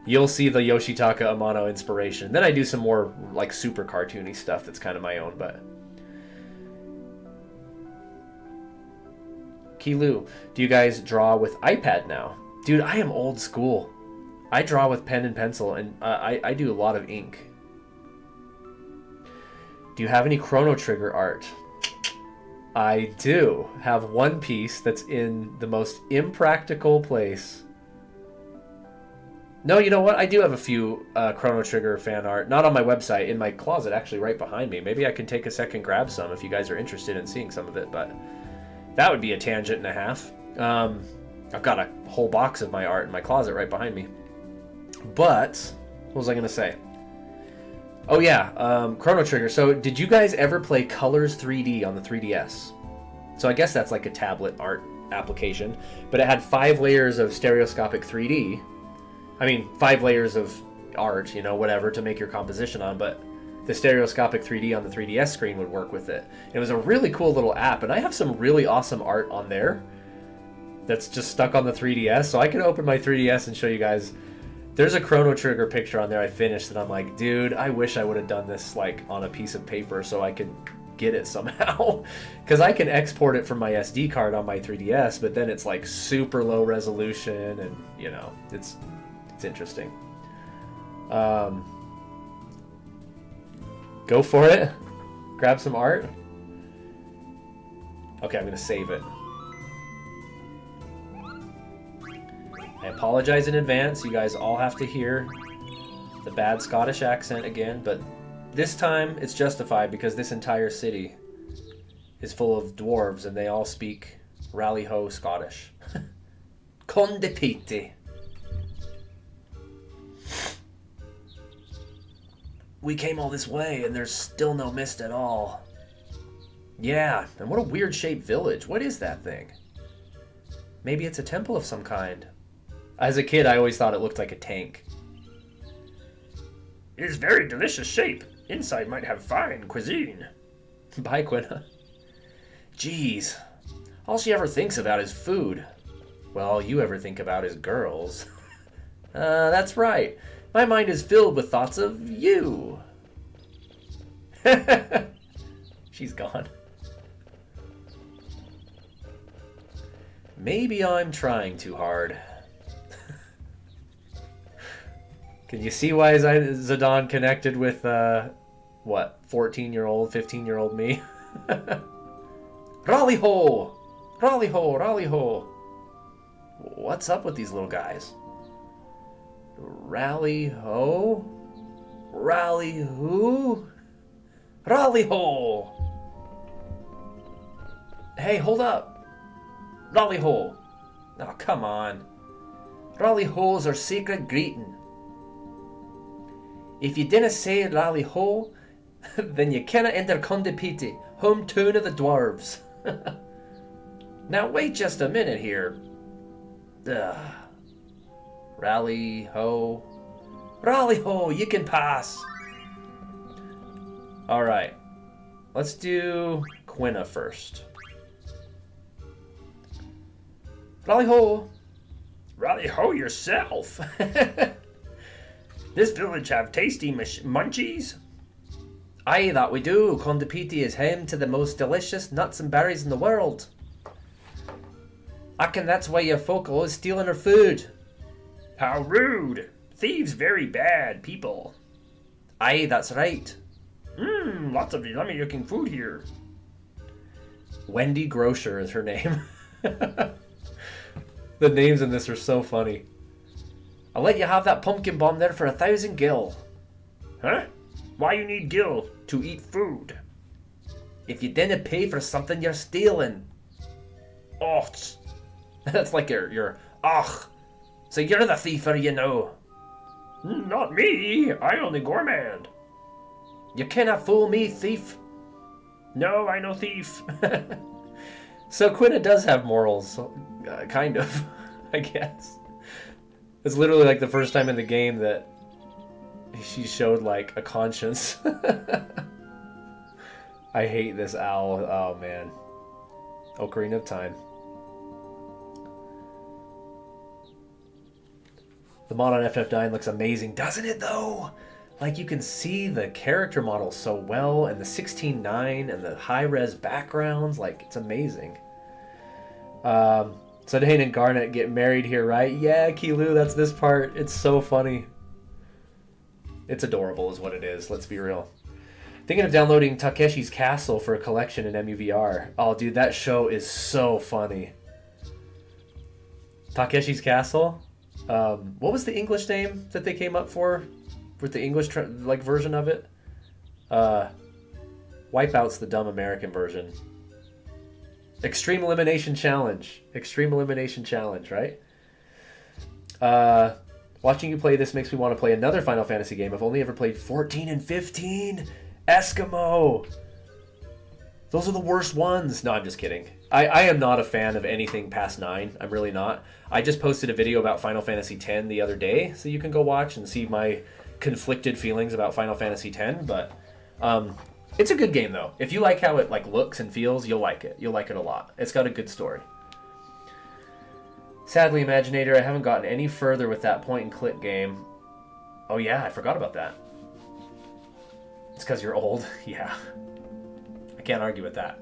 you'll see the Yoshitaka Amano inspiration. Then I do some more like super cartoony stuff that's kind of my own, but... Kilu, do you guys draw with iPad now? Dude, I am old school. I draw with pen and pencil, and I do a lot of ink. Do you have any Chrono Trigger art? I do have one piece that's in the most impractical place. No, you know what? I do have a few Chrono Trigger fan art. Not on my website, in my closet, actually, right behind me. Maybe I can take a second, grab some if you guys are interested in seeing some of it, but that would be a tangent and a half. I've got a whole box of my art in my closet right behind me. But, what was I going to say? Oh yeah, Chrono Trigger. So did you guys ever play Colors 3D on the 3DS? So I guess that's like a tablet art application, but it had 5 layers of stereoscopic 3D. I mean, 5 layers of art, you know, whatever, to make your composition on, but the stereoscopic 3D on the 3DS screen would work with it. It was a really cool little app, and I have some really awesome art on there that's just stuck on the 3DS, so I can open my 3DS and show you guys. There's a Chrono Trigger picture on there I finished that I'm like, dude, I wish I would have done this like on a piece of paper so I could get it somehow. Because I can export it from my SD card on my 3DS, but then it's like super low resolution, and you know, it's interesting. Go for it. Grab some art. Okay, I'm gonna save it. I apologize in advance. You guys all have to hear the bad Scottish accent again, but this time it's justified because this entire city is full of dwarves and they all speak rally-ho Scottish. Con de pite. We came all this way and there's still no mist at all. Yeah, and what a weird shaped village. What is that thing? Maybe it's a temple of some kind. As a kid, I always thought it looked like a tank. It is very delicious shape. Inside might have fine cuisine. Bye, Quina. Jeez. All she ever thinks about is food. Well, all you ever think about is girls. That's right. My mind is filled with thoughts of you. She's gone. Maybe I'm trying too hard. Can you see why Zidane connected with, what, 14-year-old, 15-year-old me? Rally-ho! Rally-ho! Rally-ho! What's up with these little guys? Rally ho? Rally who? Rally ho! Hey, hold up! Rally ho! Oh, come on. Rally ho's our sacred greeting. If you didn't say rally ho, then you cannot enter Condipiti, hometown of the dwarves. Now wait just a minute here. Ugh. Rally ho. Rally ho, you can pass. Alright. Let's do Quina first. Rally ho. Rally ho yourself. This village have tasty munchies? Aye, that we do. Condipiti is home to the most delicious nuts and berries in the world. I reckon that's why your folk are always stealing our food. How rude. Thieves very bad people. Aye, that's right. Lots of yummy looking food here. Wendy Grocer is her name. The names in this are so funny. I'll let you have that pumpkin bomb there for 1,000 gil. Huh? Why you need gil? To eat food. If you didn't pay for something, you're stealing. Oh, that's like your ugh. So you're the thief, or you know? Not me. I only gourmand. You cannot fool me, thief. No, I no thief. So Quina does have morals, kind of, I guess. It's literally like the first time in the game that she showed like a conscience. I hate this owl. Oh man. Ocarina of Time. The mod on FF9 looks amazing, doesn't it though? Like you can see the character models so well, and the 16:9 and the high-res backgrounds, like it's amazing. So Dane and Garnet get married here, right? Yeah, Kilu, that's this part. It's so funny. It's adorable is what it is, let's be real. Thinking of downloading Takeshi's Castle for a collection in MUVR. Oh, dude, that show is so funny. Takeshi's Castle? What was the English name that they came up for? With the English like version of it? Wipeout's the dumb American version. Extreme Elimination Challenge. Extreme Elimination Challenge, right? Watching you play this makes me want to play another Final Fantasy game. I've only ever played 14 and 15. Eskimo. Those are the worst ones. No, I'm just kidding. I am not a fan of anything past 9. I'm really not. I just posted a video about Final Fantasy X the other day, so you can go watch and see my conflicted feelings about Final Fantasy X. But it's a good game, though. If you like how it like looks and feels, you'll like it. You'll like it a lot. It's got a good story. Sadly, Imaginator, I haven't gotten any further with that point-and-click game. Oh yeah, I forgot about that. It's because you're old. Yeah. I can't argue with that.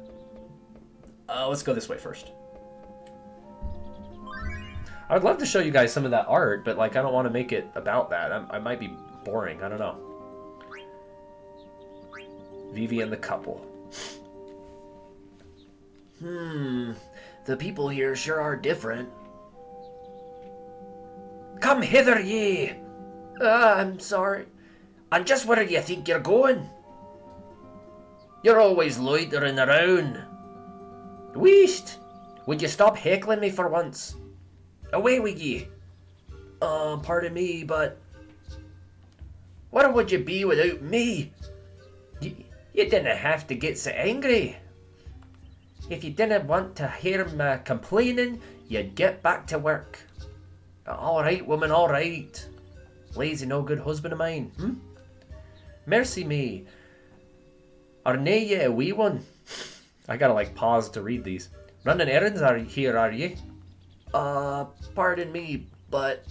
Let's go this way first. I would love to show you guys some of that art, but like I don't want to make it about that. I might be boring. I don't know. Vivi and the couple. The people here sure are different. Come hither, ye! I'm sorry. And just where do you think you're going? You're always loitering around. Wheesht! Would you stop heckling me for once? Away with ye! Pardon me, but... Where would you be without me? You didn't have to get so angry. If you didn't want to hear me complaining, you'd get back to work. Alright, woman, alright. Lazy no good husband of mine, Mercy me. Are nae ye a wee one? I gotta like pause to read these. Running errands are ye? Pardon me, but...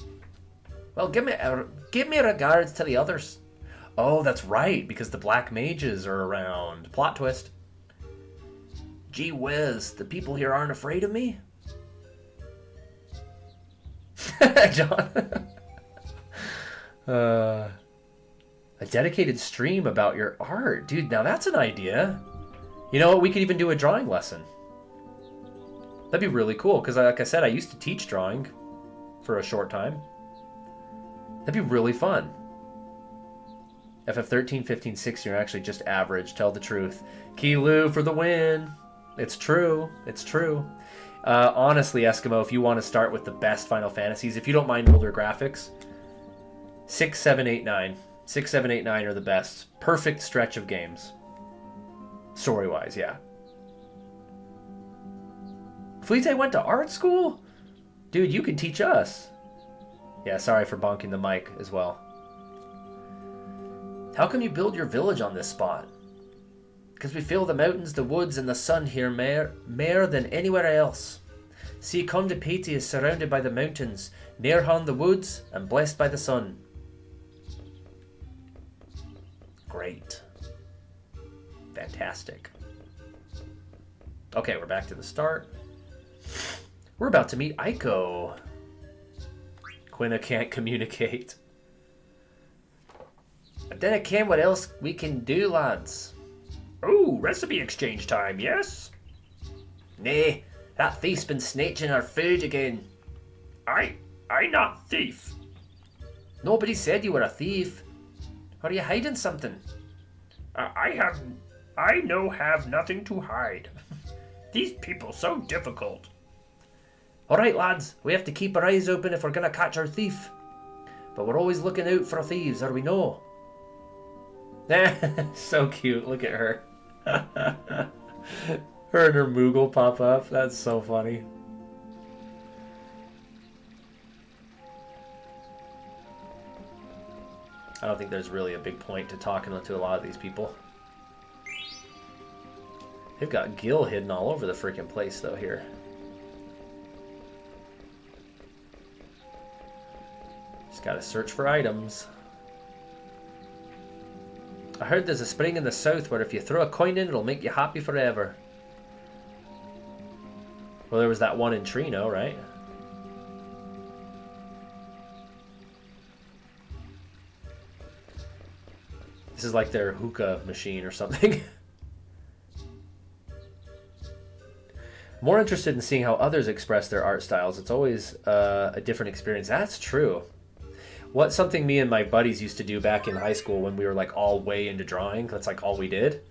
Well, give me regards to the others. Oh, that's right, because the black mages are around. Plot twist. Gee whiz, the people here aren't afraid of me? John. A dedicated stream about your art. Dude, now that's an idea. You know what? We could even do a drawing lesson. That'd be really cool, because like I said, I used to teach drawing for a short time. That'd be really fun. FF13, 15, 16 are actually just average. Tell the truth. Kilu for the win. It's true. It's true. Honestly, Eskimo, if you want to start with the best Final Fantasies, if you don't mind older graphics, 6, 7, 8, 9. 6, 7, 8, 9 are the best. Perfect stretch of games. Story-wise, yeah. Fleete went to art school? Dude, you can teach us. Yeah, sorry for bonking the mic as well. How come you build your village on this spot? Because we feel the mountains, the woods, and the sun here more than anywhere else. See, Kondapiti is surrounded by the mountains, Nearhan the woods, and blessed by the sun. Great. Fantastic. Okay, we're back to the start. We're about to meet Aiko. Quina can't communicate. But then again, what else we can do, lads? Oh, recipe exchange time, yes? Nay, that thief's been snatching our food again. I not thief. Nobody said you were a thief. Are you hiding something? I no have nothing to hide. These people so difficult. Alright, lads, we have to keep our eyes open if we're gonna catch our thief. But we're always looking out for thieves, or we know. So cute, look at her. Her and her Moogle pop up, that's so funny. I don't think there's really a big point to talking to a lot of these people. They've got Gil hidden all over the freaking place, though, here. Just gotta search for items. I heard there's a spring in the south where if you throw a coin in, it'll make you happy forever. Well, there was that one in Trino, right? This is like their hookah machine or something. More interested in seeing how others express their art styles. It's always a different experience. That's true. What's something me and my buddies used to do back in high school when we were like all way into drawing, that's like all we did,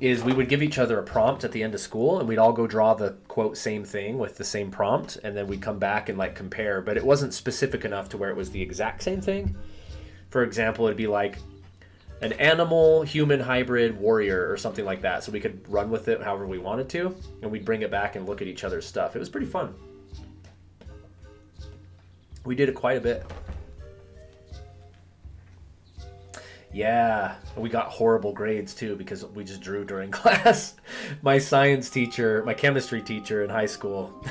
is we would give each other a prompt at the end of school and we'd all go draw the quote same thing with the same prompt and then we'd come back and like compare, but it wasn't specific enough to where it was the exact same thing. For example, it'd be like an animal human hybrid warrior or something like that, so we could run with it however we wanted to and we'd bring it back and look at each other's stuff. It was pretty fun. We did it quite a bit. Yeah, we got horrible grades too because we just drew during class. My science teacher, my chemistry teacher in high school,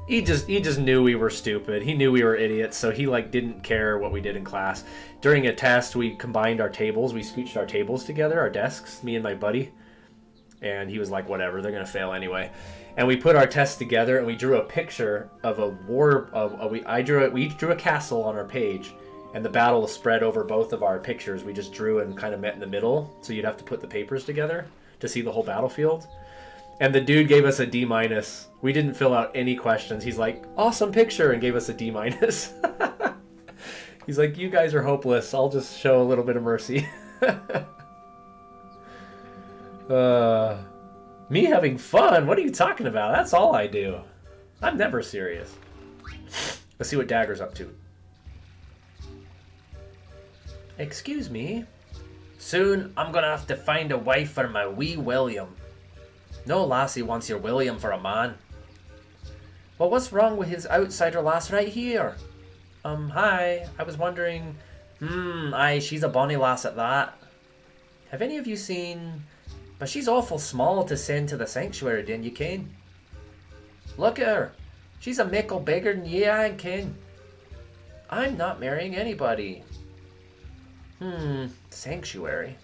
he just knew we were stupid. He knew we were idiots, so he like didn't care what we did in class. During a test, we combined our tables. We scooched our tables together, our desks, me and my buddy. And he was like, whatever, they're going to fail anyway. And we put our tests together and we drew a picture of a war. We each drew a castle on our page. And the battle was spread over both of our pictures. We just drew and kind of met in the middle. So you'd have to put the papers together to see the whole battlefield. And the dude gave us a D-. We didn't fill out any questions. He's like, awesome picture, and gave us a D-. He's like, you guys are hopeless. I'll just show a little bit of mercy. Me having fun? What are you talking about? That's all I do. I'm never serious. Let's see what Dagger's up to. Excuse me? Soon I'm gonna have to find a wife for my wee William. No lassie wants your William for a man. Well, what's wrong with his outsider lass right here? Hi. I was wondering... aye, she's a bonny lass at that. Have any of you seen... But she's awful small to send to the sanctuary, didn't you, Kane? Look at her. She's a mickle bigger than ye, I ken. I'm not marrying anybody. Sanctuary.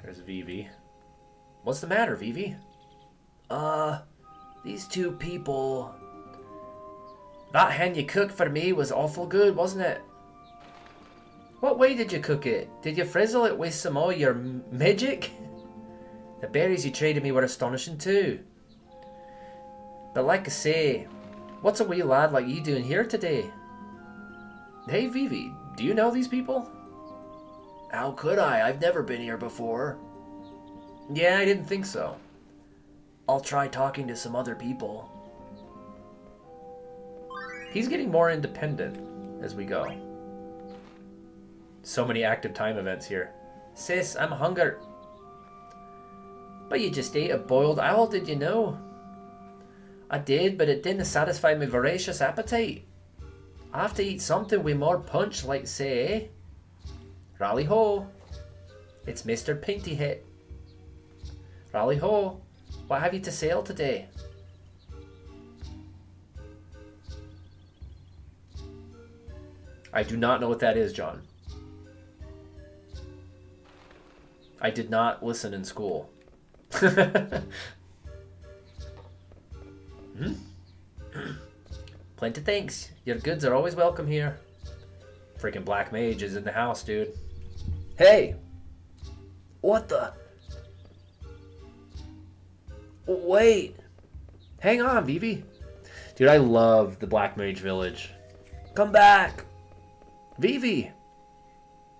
There's Vivi. What's the matter, Vivi? These two people... That hen you cooked for me was awful good, wasn't it? What way did you cook it? Did you frizzle it with some of your magic? The berries you traded me were astonishing too. But like I say, what's a wee lad like you doing here today? Hey Vivi, do you know these people? How could I? I've never been here before. Yeah, I didn't think so. I'll try talking to some other people. He's getting more independent as we go. So many active time events here. Sis, I'm hungry. But you just ate a boiled owl, did you know? I did, but it didn't satisfy my voracious appetite. I have to eat something with more punch, like say, Rally ho! It's Mr. Pinty Hit. Rally ho! What have you to sell today? I do not know what that is, John. I did not listen in school. Plenty thanks. Your goods are always welcome here. Freaking Black Mage is in the house, dude. Hey! What the? Wait! Hang on, Vivi. Dude, I love the Black Mage Village. Come back! Vivi!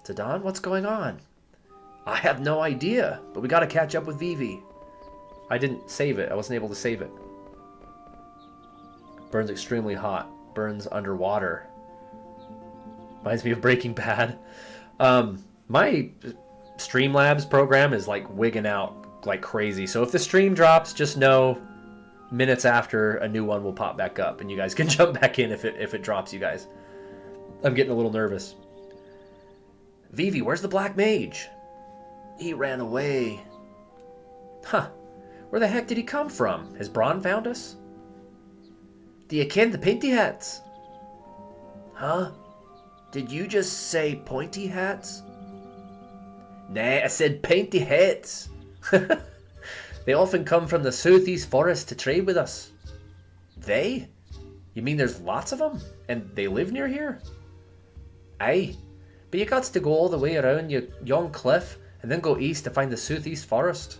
Zidane, what's going on? I have no idea, but we gotta catch up with Vivi. I didn't save it. I wasn't able to save it. Burns extremely hot. Burns underwater. Reminds me of Breaking Bad. My Streamlabs program is like wigging out like crazy. So if the stream drops, just know minutes after a new one will pop back up, and you guys can jump back in if it drops, you guys. I'm getting a little nervous. Vivi, where's the Black Mage? He ran away. Huh. Where the heck did he come from? Has Braun found us? Do you ken the Pointy Hats? Huh? Did you just say Pointy Hats? Nah, I said Pointy Hats. They often come from the southeast forest to trade with us. They? You mean there's lots of them? And they live near here? Aye. But you got to go all the way around your young cliff and then go east to find the southeast forest.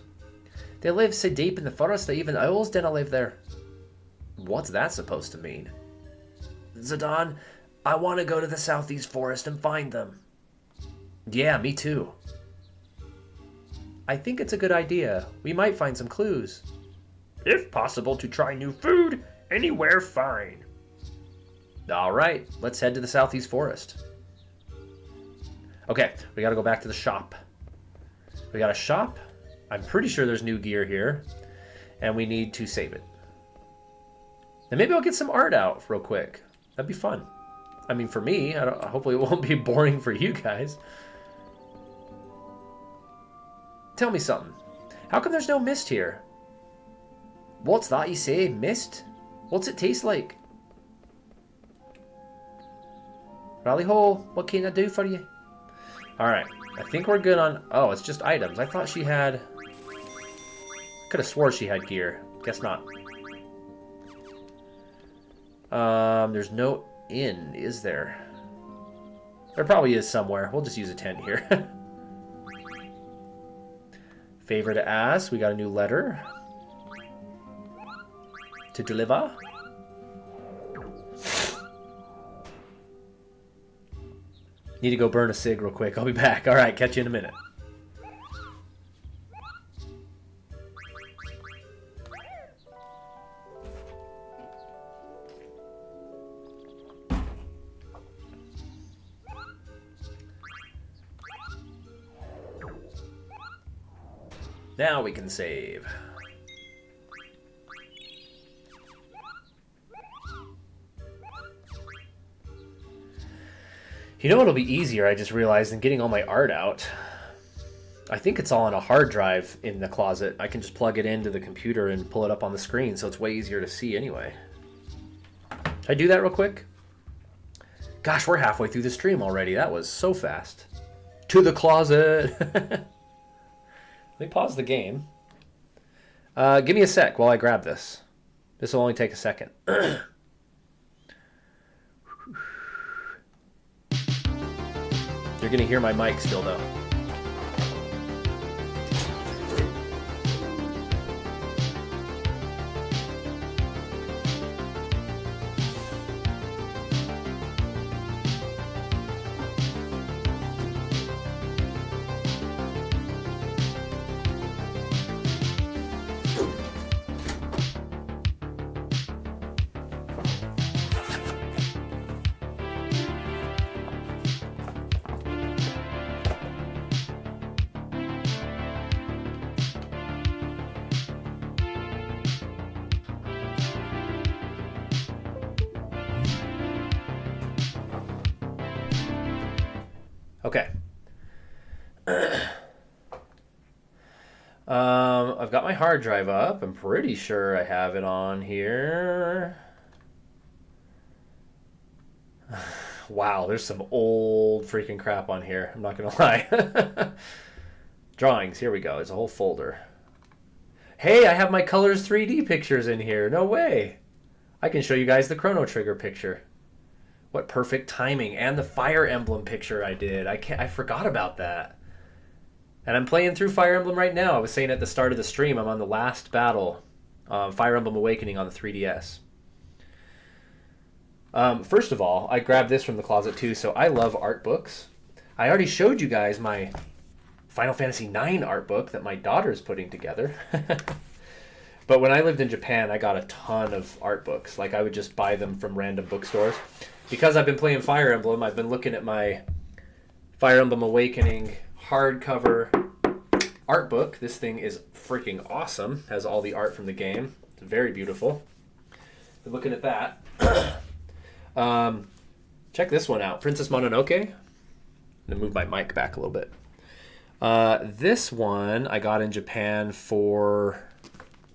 They live so deep in the forest that even owls didn't live there. What's that supposed to mean? Zidane, I want to go to the southeast forest and find them. Yeah, me too. I think it's a good idea. We might find some clues. If possible, to try new food, anywhere fine. Alright, let's head to the southeast forest. Okay, we gotta go back to the shop. We got a shop. I'm pretty sure there's new gear here. And we need to save it. And maybe I'll get some art out real quick. That'd be fun. I mean, for me, hopefully it won't be boring for you guys. Tell me something. How come there's no mist here? What's that you say? Mist? What's it taste like? Rally ho, what can I do for you? Alright, I think we're good on... Oh, it's just items. I thought she had... Could have swore she had gear. Guess not. There's no inn, is there? There probably is somewhere. We'll just use a tent here. Favor to ask. We got a new letter to deliver. Need to go burn a cig real quick. I'll be back. All right, catch you in a minute. Now we can save. You know what'll be easier, I just realized, than getting all my art out? I think it's all on a hard drive in the closet. I can just plug it into the computer and pull it up on the screen, so it's way easier to see anyway. Can I do that real quick? Gosh, we're halfway through the stream already. That was so fast. To the closet! Let me pause the game. Give me a sec while I grab this. This will only take a second. You're going to hear my mic still, though. I've got my hard drive up. I'm pretty sure I have it on here. Wow, there's some old freaking crap on here. I'm not gonna lie. Drawings, here we go. There's a whole folder. Hey, I have my Colors 3D pictures in here. No way. I can show you guys the Chrono Trigger picture. What perfect timing. And the Fire Emblem picture I did. I forgot about that. And I'm playing through Fire Emblem right now. I was saying at the start of the stream, I'm on the last battle. Fire Emblem Awakening on the 3DS. First of all, I grabbed this from the closet too, so I love art books. I already showed you guys my Final Fantasy IX art book that my daughter's putting together. But when I lived in Japan, I got a ton of art books. Like, I would just buy them from random bookstores. Because I've been playing Fire Emblem, I've been looking at my Fire Emblem Awakening hardcover art book. This thing is freaking awesome. Has all the art from the game. It's very beautiful. Been looking at that. Check this one out. Princess Mononoke. I'm going to move my mic back a little bit. This one I got in Japan for...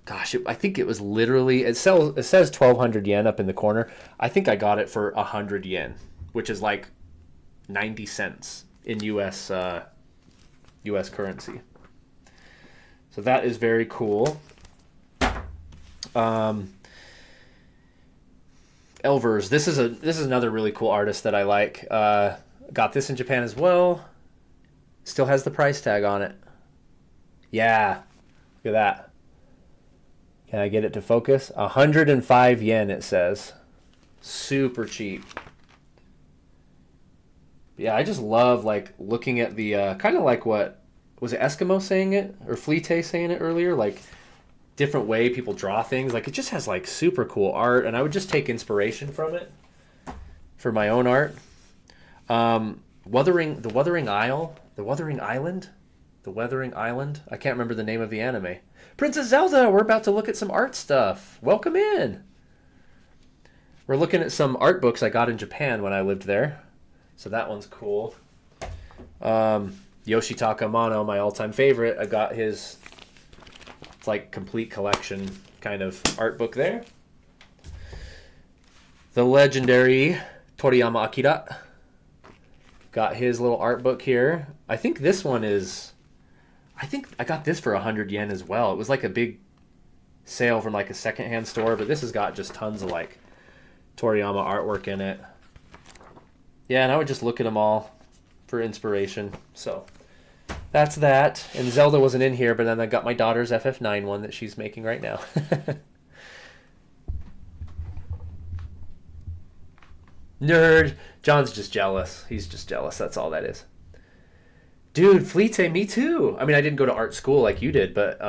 Gosh, I think it was literally... It says 1,200 yen up in the corner. I think I got it for 100 yen, which is like 90 cents in U.S. currency. So that is very cool. Elvers. This is another really cool artist that I like. Got this in Japan as well. Still has the price tag on it. Yeah. Look at that. Can I get it to focus? 105 yen it says. Super cheap. Yeah, I just love like looking at the kind of like what was it Eskimo saying it or Fleete saying it earlier, like different way people draw things. Like it just has like super cool art, and I would just take inspiration from it for my own art. Wuthering Island. I can't remember the name of the anime. Princess Zelda, we're about to look at some art stuff. Welcome in. We're looking at some art books I got in Japan when I lived there. So that one's cool. Yoshitaka Amano, my all-time favorite. I got his, it's like complete collection kind of art book there. The legendary Toriyama Akira. Got his little art book here. I think this one is... I think I got this for 100 yen as well. It was like a big sale from like a secondhand store, but this has got just tons of like Toriyama artwork in it. Yeah, and I would just look at them all for inspiration. So that's that. And Zelda wasn't in here, but then I got my daughter's FF9 one that she's making right now. Nerd. John's just jealous. He's just jealous. That's all that is. Dude, Fleete, me too. I mean, I didn't go to art school like you did, but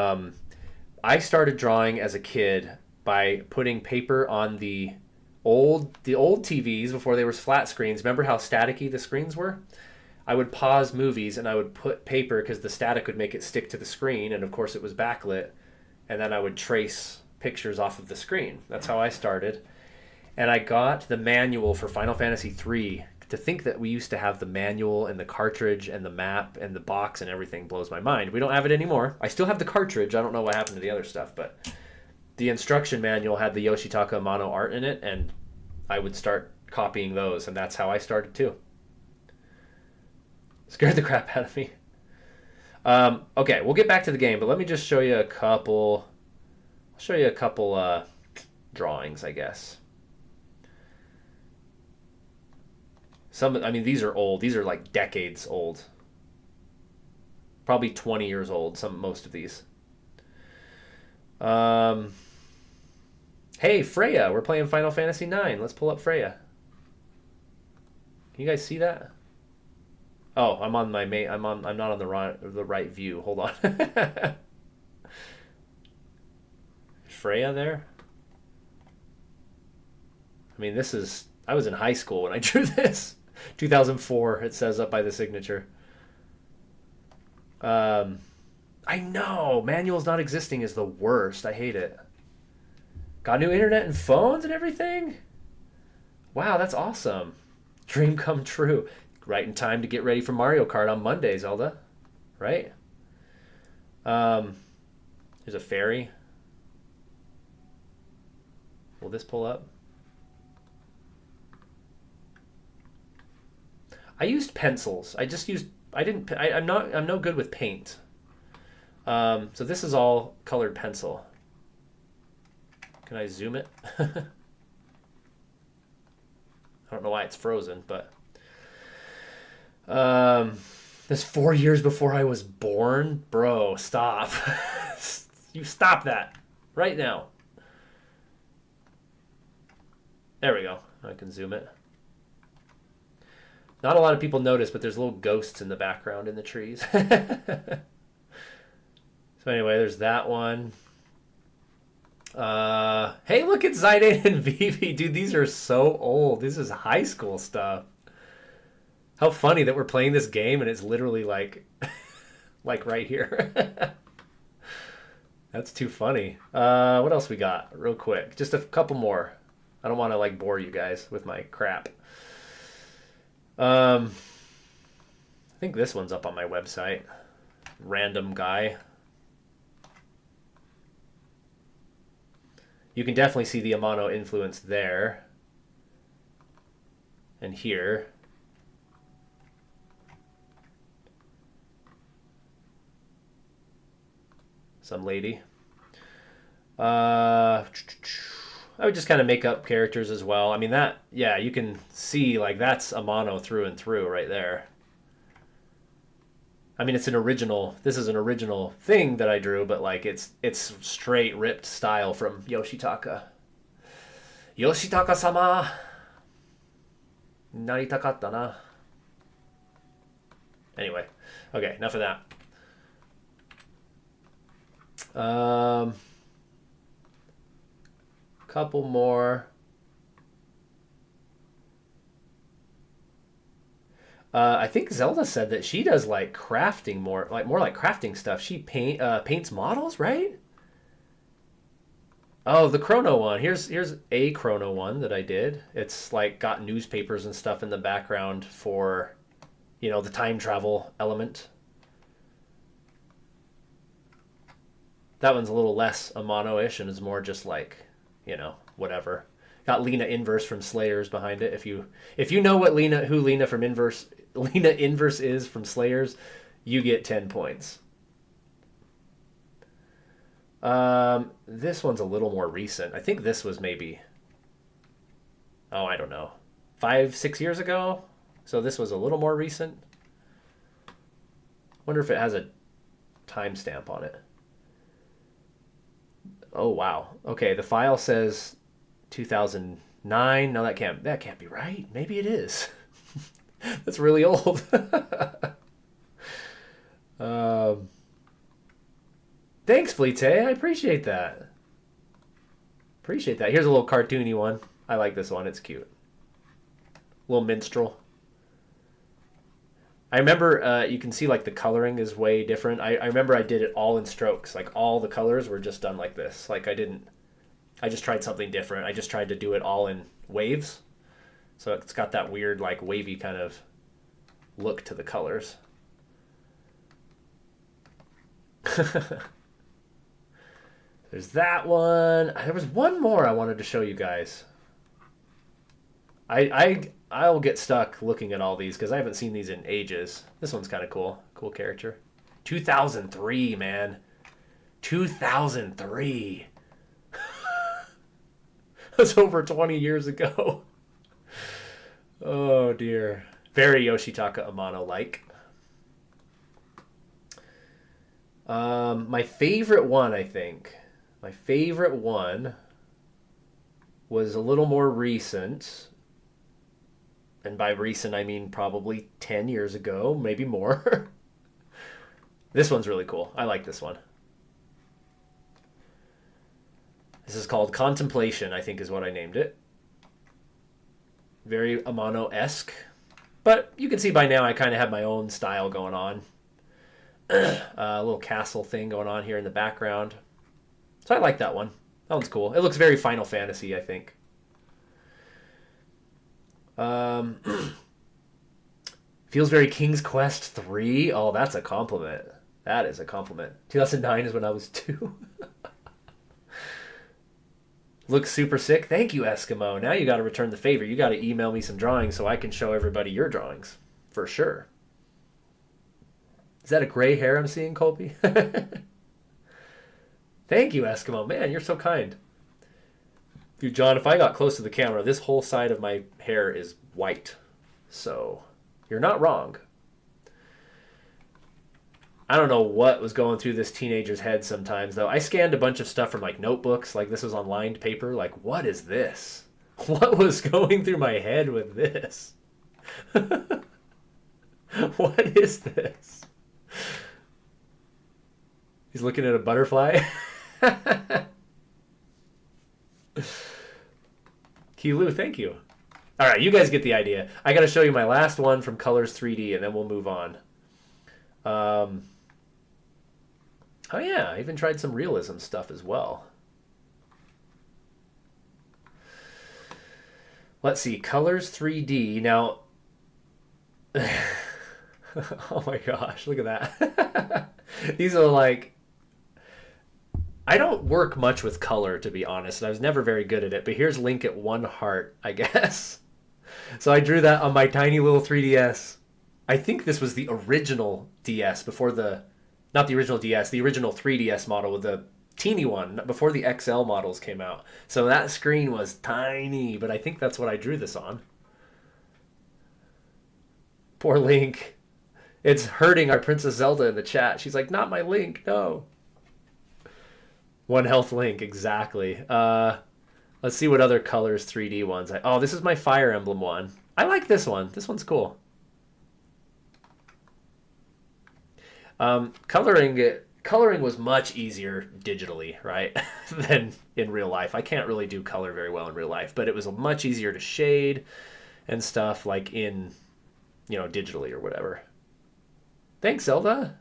I started drawing as a kid by putting paper on the old TVs before they were flat screens. Remember how staticky the screens were? I would pause movies and I would put paper because the static would make it stick to the screen, and of course it was backlit, and then I would trace pictures off of the screen. That's how I started. And I got the manual for Final Fantasy III. To think that we used to have the manual and the cartridge and the map and the box and everything blows my mind. We don't have it anymore. I still have the cartridge. I don't know what happened to the other stuff, but the instruction manual had the Yoshitaka Amano art in it, and I would start copying those, and that's how I started too. Scared the crap out of me. Okay, we'll get back to the game, but let me just show you a couple... I'll show you a couple drawings, I guess. I mean, these are old. These are like decades old. Probably 20 years old, most of these. Hey, Freya, we're playing Final Fantasy IX. Let's pull up Freya. Can you guys see that? Oh, I'm on my main. I'm not on the right view. Hold on. Freya there. I mean, I was in high school when I drew this. 2004, it says up by the signature. I know, manuals not existing is the worst. I hate it. Got new internet and phones and everything? Wow, that's awesome. Dream come true. Right in time to get ready for Mario Kart on Monday, Zelda. Right? There's a fairy. Will this pull up? I used pencils. I'm no good with paint. So this is all colored pencil. Can I zoom it? I don't know why it's frozen, but this 4 years before I was born, bro. Stop. You stop that right now. There we go. I can zoom it. Not a lot of people notice, but there's little ghosts in the background in the trees. So anyway, there's that one. Hey, look at Zidane and Vivi. Dude, these are so old. This is high school stuff. How funny that we're playing this game and it's literally like, like right here. That's too funny. What else we got? Real quick. Just a couple more. I don't want to like bore you guys with my crap. I think this one's up on my website. Random guy. You can definitely see the Amano influence there. And here. Some lady. I would just kind of make up characters as well. I mean, that, yeah, you can see, like, that's Amano through and through right there. I mean, it's an original, this is an original thing that I drew, but, like, it's straight ripped style from Yoshitaka. Yoshitaka-sama! Naritakatta na. Anyway, okay, enough of that. Couple more. I think Zelda said that she does like crafting more like crafting stuff. She paints models, right? Oh, the Chrono one. Here's a Chrono one that I did. It's like got newspapers and stuff in the background for, you know, the time travel element. That one's a little less Amano-ish and is more just like, you know, whatever. Got Lena Inverse from Slayers behind it. If you know what who Lena Inverse is from Slayers, you get 10 points. This one's a little more recent. I think this was maybe, oh, I don't know, 5-6 years ago. So this was a little more recent. Wonder if it has a timestamp on it. Oh wow. Okay, the file says 2009. No, that can't be right. Maybe it is. That's really old. Thanks, Fleete. I appreciate that. Appreciate that. Here's a little cartoony one. I like this one. It's cute. Little minstrel. I remember you can see like the coloring is way different. I remember I did it all in strokes. Like all the colors were just done like this. Like I just tried something different. I just tried to do it all in waves. So it's got that weird like wavy kind of look to the colors. There's that one. There was one more I wanted to show you guys. I'll get stuck looking at all these because I haven't seen these in ages. This one's kind of cool. Cool character. 2003, man. 2003. That's over 20 years ago. Oh, dear. Very Yoshitaka Amano-like. My favorite one, I think. My favorite one was a little more recent. And by recent, I mean probably 10 years ago, maybe more. This one's really cool. I like this one. This is called Contemplation, I think is what I named it. Very Amano-esque. But you can see by now I kind of have my own style going on. A little castle thing going on here in the background. So I like that one. That one's cool. It looks very Final Fantasy, I think. Feels very King's Quest 3. Oh, that's a compliment. That is a compliment. 2009 is when I was 2. Looks super sick. Thank you, Eskimo. Now you got to return the favor. You got to email me some drawings so I can show everybody your drawings. For sure. Is that a gray hair I'm seeing, Colby? Thank you, Eskimo. Man, you're so kind. Dude, John, if I got close to the camera, this whole side of my hair is white. So, you're not wrong. I don't know what was going through this teenager's head sometimes, though. I scanned a bunch of stuff from, like, notebooks. Like, this was on lined paper. Like, what is this? What was going through my head with this? What is this? He's looking at a butterfly. Kilu, thank you. All right, you guys get the idea. I got to show you my last one from Colors 3D, and then we'll move on. Oh yeah, I even tried some realism stuff as well. Let's see, Colors 3D. Now, oh my gosh, look at that. These are like, I don't work much with color, to be honest. I was never very good at it, but here's Link at 1 heart, I guess. So I drew that on my tiny little 3DS. I think this was the original DS before the, not the original DS, the original 3DS model with the teeny one before the XL models came out. So that screen was tiny, but I think that's what I drew this on. Poor Link. It's hurting our Princess Zelda in the chat. She's like, not my Link, no. 1 health Link, exactly. Let's see what other Colors 3D ones. Oh, this is my Fire Emblem one. I like this one. This one's cool. Coloring was much easier digitally, right, than in real life. I can't really do color very well in real life, but it was much easier to shade and stuff like in, you know, digitally or whatever. Thanks, Zelda.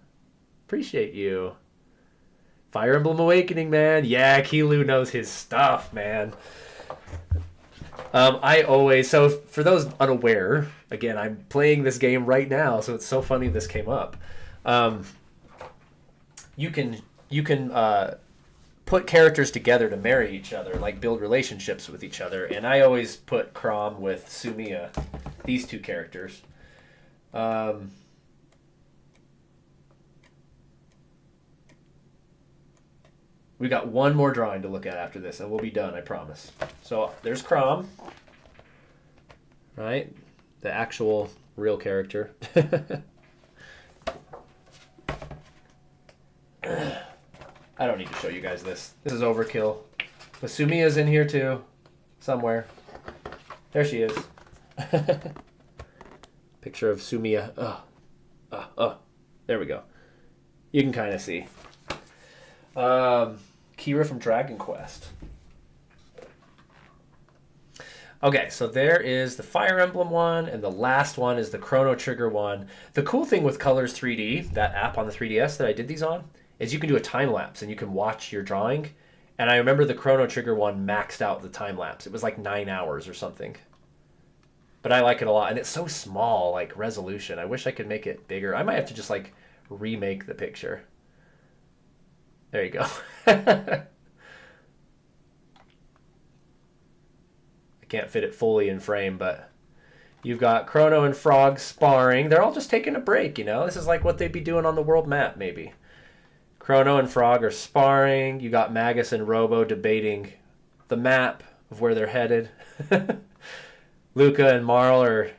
Appreciate you. Fire Emblem Awakening, man. Yeah, Kilu knows his stuff, man. So for those unaware, again, I'm playing this game right now, so it's so funny this came up. You can put characters together to marry each other, like build relationships with each other, and I always put Chrom with Sumiya, these two characters. We got one more drawing to look at after this, and we'll be done, I promise. So there's Chrom, right? The actual real character. I don't need to show you guys this. This is overkill. But Sumiya's in here too, somewhere. There she is. Picture of Sumiya. There we go. You can kind of see. Kira from Dragon Quest. Okay, so there is the Fire Emblem one, and the last one is the Chrono Trigger one. The cool thing with Colors 3D, that app on the 3DS that I did these on, is you can do a time lapse and you can watch your drawing. And I remember the Chrono Trigger one maxed out the time lapse. It was like 9 hours or something. But I like it a lot, and it's so small, like resolution. I wish I could make it bigger. I might have to just like remake the picture. There you go. I can't fit it fully in frame, but you've got Chrono and Frog sparring. They're all just taking a break, you know? This is like what they'd be doing on the world map, maybe. Chrono and Frog are sparring. You got Magus and Robo debating the map of where they're headed. Luca and Marl are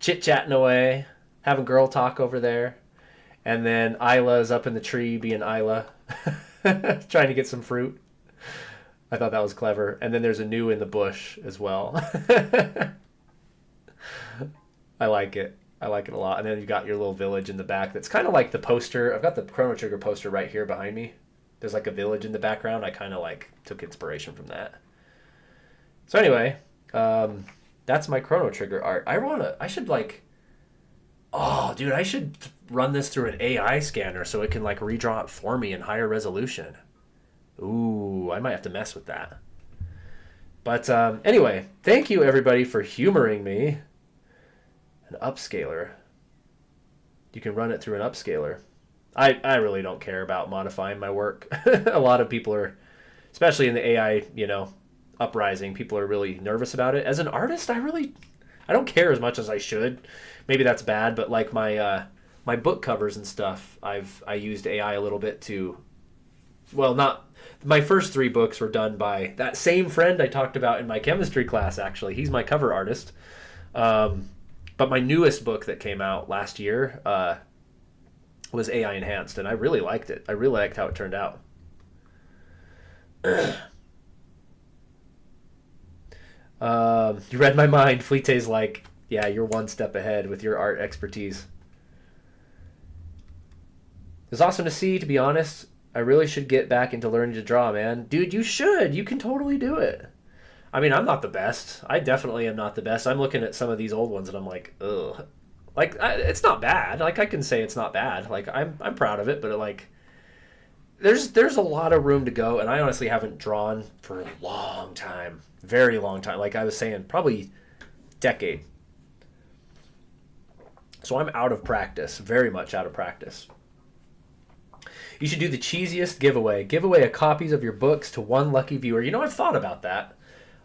chit-chatting away, having girl talk over there. And then Isla's up in the tree being Isla, trying to get some fruit. I thought that was clever. And then there's a new in the bush as well. I like it. I like it a lot. And then you got your little village in the back that's kind of like the poster. I've got the Chrono Trigger poster right here behind me. There's like a village in the background. I kind of like took inspiration from that. So anyway, that's my Chrono Trigger art. I should like, oh dude, I should run this through an AI scanner so it can like redraw it for me in higher resolution. Ooh, I might have to mess with that. But anyway, thank you everybody for humoring me. An upscaler. You can run it through an upscaler. I really don't care about modifying my work. A lot of people are, especially in the AI, uprising. People are really nervous about it. As an artist, I don't care as much as I should. Maybe that's bad, but like my book covers and stuff, I used AI a little bit to, well, not my first 3 books were done by that same friend I talked about in my chemistry class. Actually, he's my cover artist. But my newest book that came out last year was AI enhanced, and I really liked it. I really liked how it turned out. You read my mind. Fleete's like, yeah, you're one step ahead with your art expertise. It's awesome to see, to be honest. I really should get back into learning to draw, man. Dude, you should. You can totally do it. I mean, I'm not the best. I definitely am not the best. I'm looking at some of these old ones and I'm like, ugh. Like, it's not bad. Like, I can say it's not bad. Like, I'm proud of it, but like, there's a lot of room to go, and I honestly haven't drawn for a long time. Very long time. Like I was saying, probably decade. So I'm out of practice. Very much out of practice. You should do the cheesiest giveaway. Give away a copies of your books to one lucky viewer. You know, I've thought about that.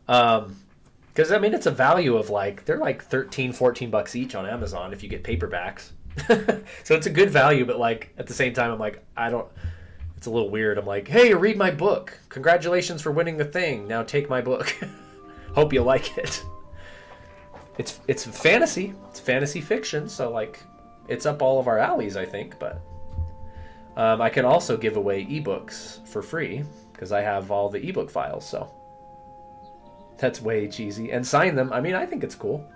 Because, I mean, it's a value of like, they're like 13, 14 bucks each on Amazon if you get paperbacks. So it's a good value, but like, at the same time, I'm like, it's a little weird. I'm like, hey, read my book. Congratulations for winning the thing. Now take my book. Hope you like it. It's fantasy. It's fantasy fiction, so like, it's up all of our alleys, I think, but... I can also give away ebooks for free because I have all the ebook files, so that's way cheesy. And sign them. I mean, I think it's cool.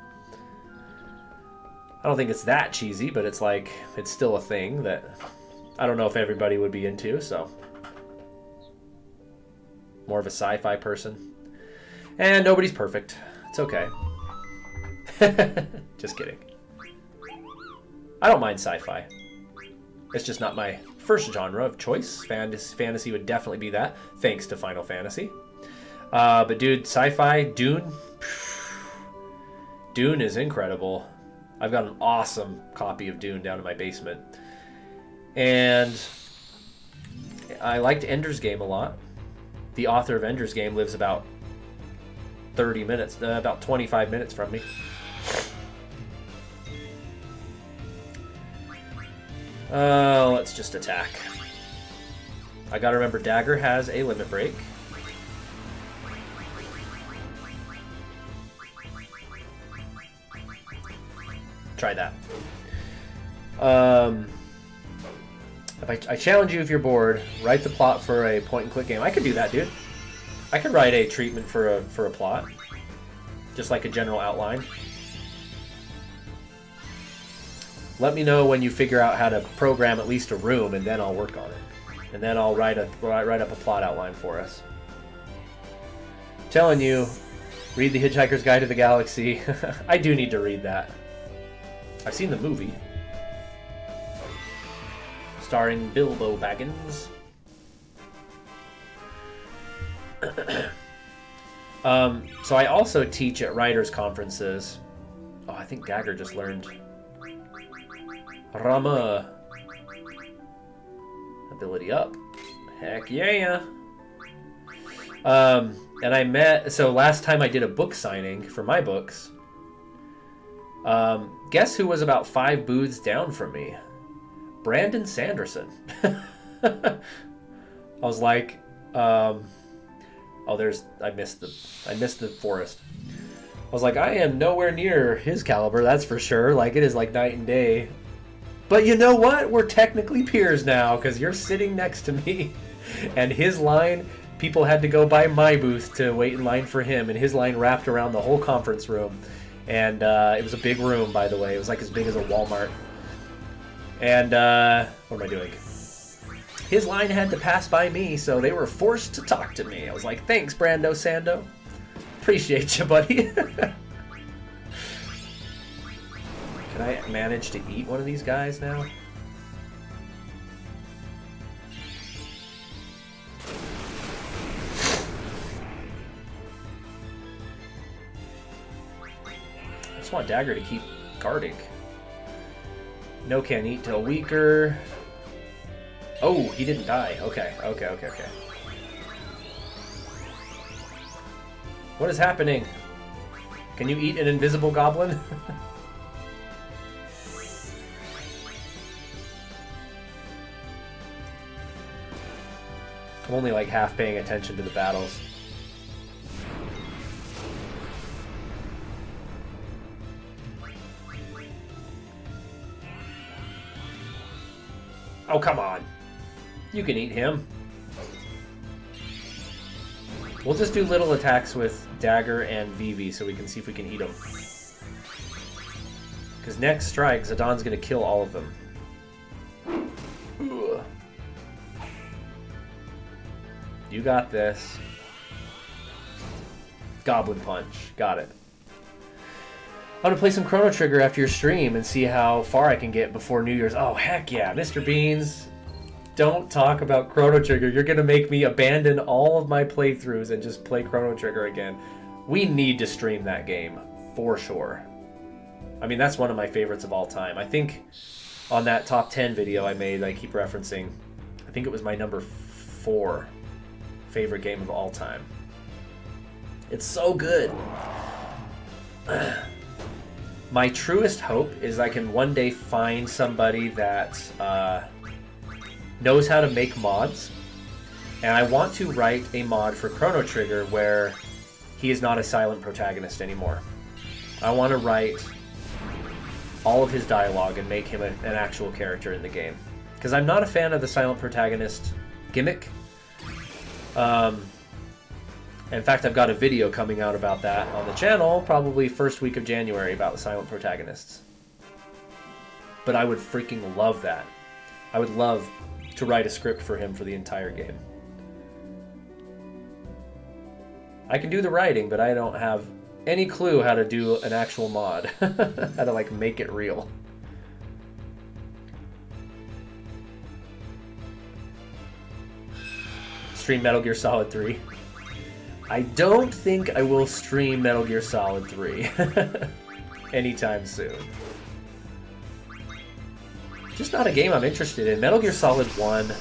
I don't think it's that cheesy, but it's like, it's still a thing that I don't know if everybody would be into, so more of a sci-fi person. And nobody's perfect. It's okay. Just kidding. I don't mind sci-fi. It's just not my first genre of choice. Fantasy would definitely be that, thanks to Final Fantasy. But dude, sci-fi, Dune is incredible. I've got an awesome copy of Dune down in my basement. And I liked Ender's Game a lot. The author of Ender's Game lives about 30 minutes, about 25 minutes from me. Let's just attack. I gotta remember Dagger has a limit break. Try that. If I challenge you if you're bored, write the plot for a point-and-click game. I could do that, dude. I could write a treatment for a plot. Just like a general outline. Let me know when you figure out how to program at least a room, and then I'll work on it. And then I'll write up a plot outline for us. I'm telling you, read The Hitchhiker's Guide to the Galaxy. I do need to read that. I've seen the movie. Starring Bilbo Baggins. So I also teach at writers' conferences. Oh, I think Dagger just learned... Rama. Ability up. Heck yeah. And I met... So last time I did a book signing for my books, guess who was about 5 booths down from me? Brandon Sanderson. I was like, I missed the forest. I was like, I am nowhere near his caliber, that's for sure. Like, it is like night and day. But you know what? We're technically peers now, because you're sitting next to me. And his line, people had to go by my booth to wait in line for him, and his line wrapped around the whole conference room. And it was a big room, by the way. It was like as big as a Walmart. And what am I doing? His line had to pass by me, so they were forced to talk to me. I was like, thanks, Brando Sando. Appreciate you, buddy. Can I manage to eat one of these guys now? I just want Dagger to keep guarding. No can eat till weaker. Oh, he didn't die. Okay. What is happening? Can you eat an invisible goblin? I'm only like half paying attention to the battles. Oh, come on. You can eat him. We'll just do little attacks with Dagger and Vivi so we can see if we can eat them. Because next strike, Zidon's going to kill all of them. Ugh. You got this. Goblin Punch. Got it. I'm going to play some Chrono Trigger after your stream and see how far I can get before New Year's. Oh, heck yeah. Mr. Beans, don't talk about Chrono Trigger. You're going to make me abandon all of my playthroughs and just play Chrono Trigger again. We need to stream that game, for sure. I mean, that's one of my favorites of all time. I think on that top 10 video I made, I keep referencing, I think it was my number 4 favorite game of all time. It's so good. My truest hope is I can one day find somebody that knows how to make mods, and I want to write a mod for Chrono Trigger where he is not a silent protagonist anymore. I want to write all of his dialogue and make him an actual character in the game. Because I'm not a fan of the silent protagonist gimmick. In fact, I've got a video coming out about that on the channel, probably first week of January, about the silent protagonists. But I would freaking love that. I would love to write a script for him for the entire game. I can do the writing, but I don't have any clue how to do an actual mod. How to, like, make it real. Stream Metal Gear Solid 3. I don't think I will stream Metal Gear Solid 3 anytime soon. Just not a game I'm interested in. Metal Gear Solid 1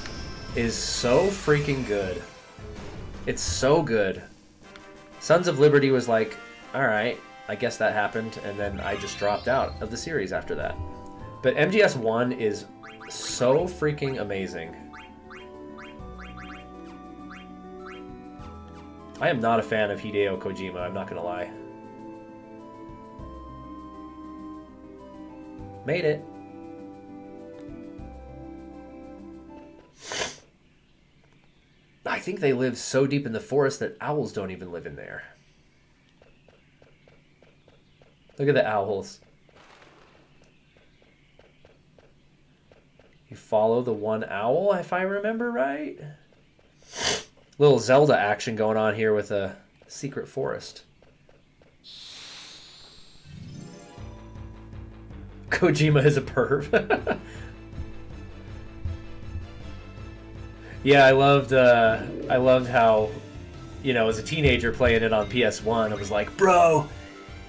is so freaking good. It's so good. Sons of Liberty was like, alright, I guess that happened, and then I just dropped out of the series after that. But MGS 1 is so freaking amazing. I am not a fan of Hideo Kojima, I'm not gonna lie. Made it. I think they live so deep in the forest that owls don't even live in there. Look at the owls. You follow the one owl, if I remember right? Little Zelda action going on here with a secret forest. Kojima is a perv. Yeah, I loved how, you know, as a teenager playing it on PS1, I was like, bro,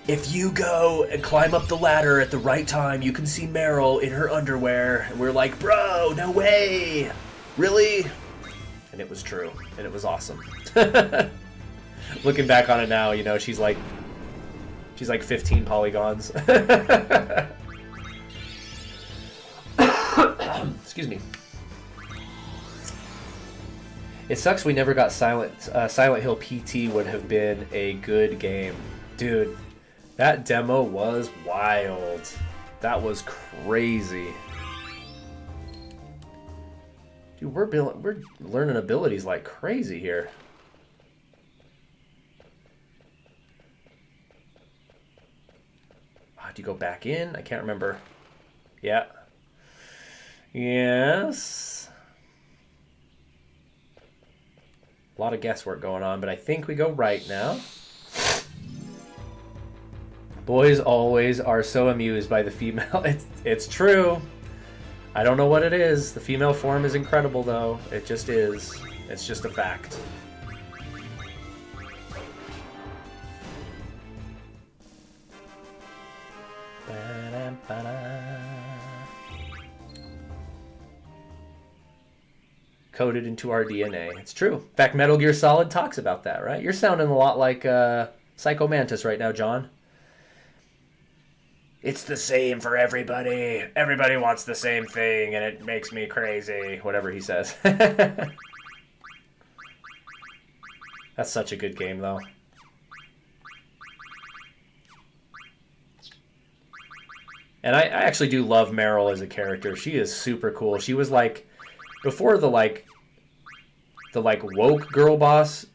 if you go and climb up the ladder at the right time, you can see Meryl in her underwear. And we're like, bro, no way. Really? And it was true, and it was awesome. Looking back on it now, you know, she's like 15 polygons. Excuse me. It sucks we never got Silent Hill PT. Would have been a good game. Dude, that demo was wild. That was crazy. Dude, we're learning abilities like crazy here. Oh, do you go back in? I can't remember. Yeah. Yes. A lot of guesswork going on, but I think we go right now. Boys always are so amused by the female. It's true. I don't know what it is. The female form is incredible, though. It just is. It's just a fact. coded into our DNA. It's true. In fact, Metal Gear Solid talks about that, right? You're sounding a lot like Psycho Mantis right now, John. It's the same for everybody. Everybody wants the same thing, and it makes me crazy. Whatever he says. That's such a good game, though. And I actually do love Meryl as a character. She is super cool. She was like, before the woke girl boss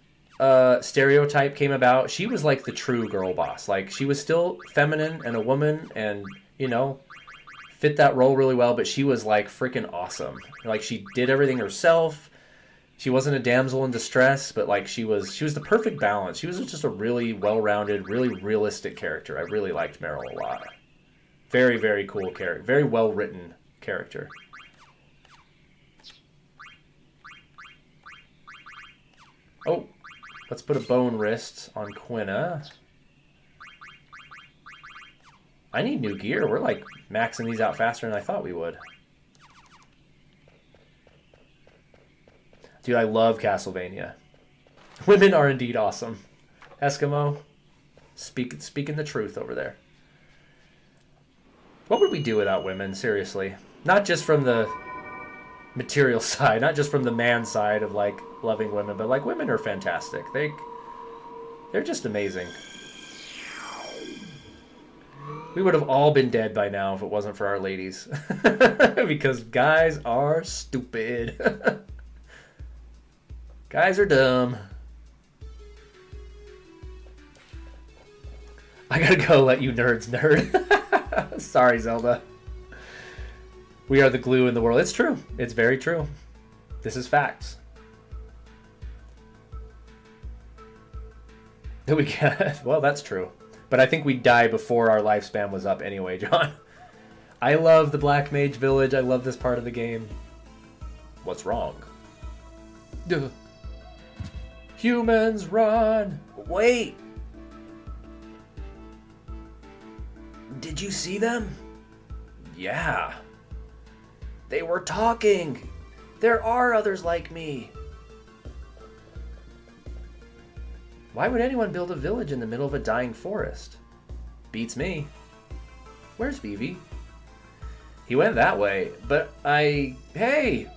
stereotype came about, she was like the true girl boss. Like, she was still feminine and a woman and, you know, fit that role really well, but she was like freaking awesome. Like, she did everything herself. She wasn't a damsel in distress, but like she was the perfect balance. She was just a really well-rounded, really realistic character. I really liked Meryl a lot. Very, very cool character. Very well-written character. Oh, let's put a bone wrist on Quina. I need new gear. We're like maxing these out faster than I thought we would. Dude, I love Castlevania. Women are indeed awesome. Eskimo, speaking the truth over there. What would we do without women, seriously? Not just from the material side, not just from the man side of like loving women, but like women are fantastic. They're just amazing. We would have all been dead by now if it wasn't for our ladies. Because guys are stupid. Guys are dumb. I gotta go let you nerds nerd. Sorry, Zelda. We are the glue in the world. It's true. It's very true. This is facts. Well, that's true. But I think we'd die before our lifespan was up anyway, John. I love the Black Mage Village. I love this part of the game. What's wrong? Duh. Humans run! Wait! Did you see them? Yeah. They were talking! There are others like me! Why would anyone build a village in the middle of a dying forest? Beats me. Where's Vivi? He went that way, but Hey!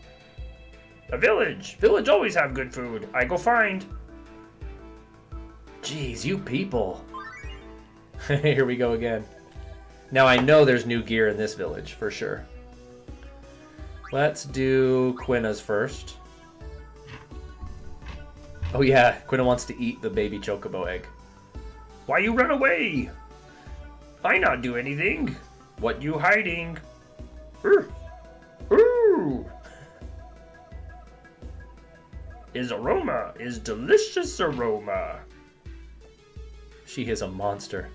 A village! Village always have good food. I go find. Jeez, you people. Here we go again. Now I know there's new gear in this village, for sure. Let's do Quina's first. Oh yeah, Quina wants to eat the baby chocobo egg. Why you run away? I not do anything. What you hiding? Ooh. Is aroma, is delicious aroma. She is a monster.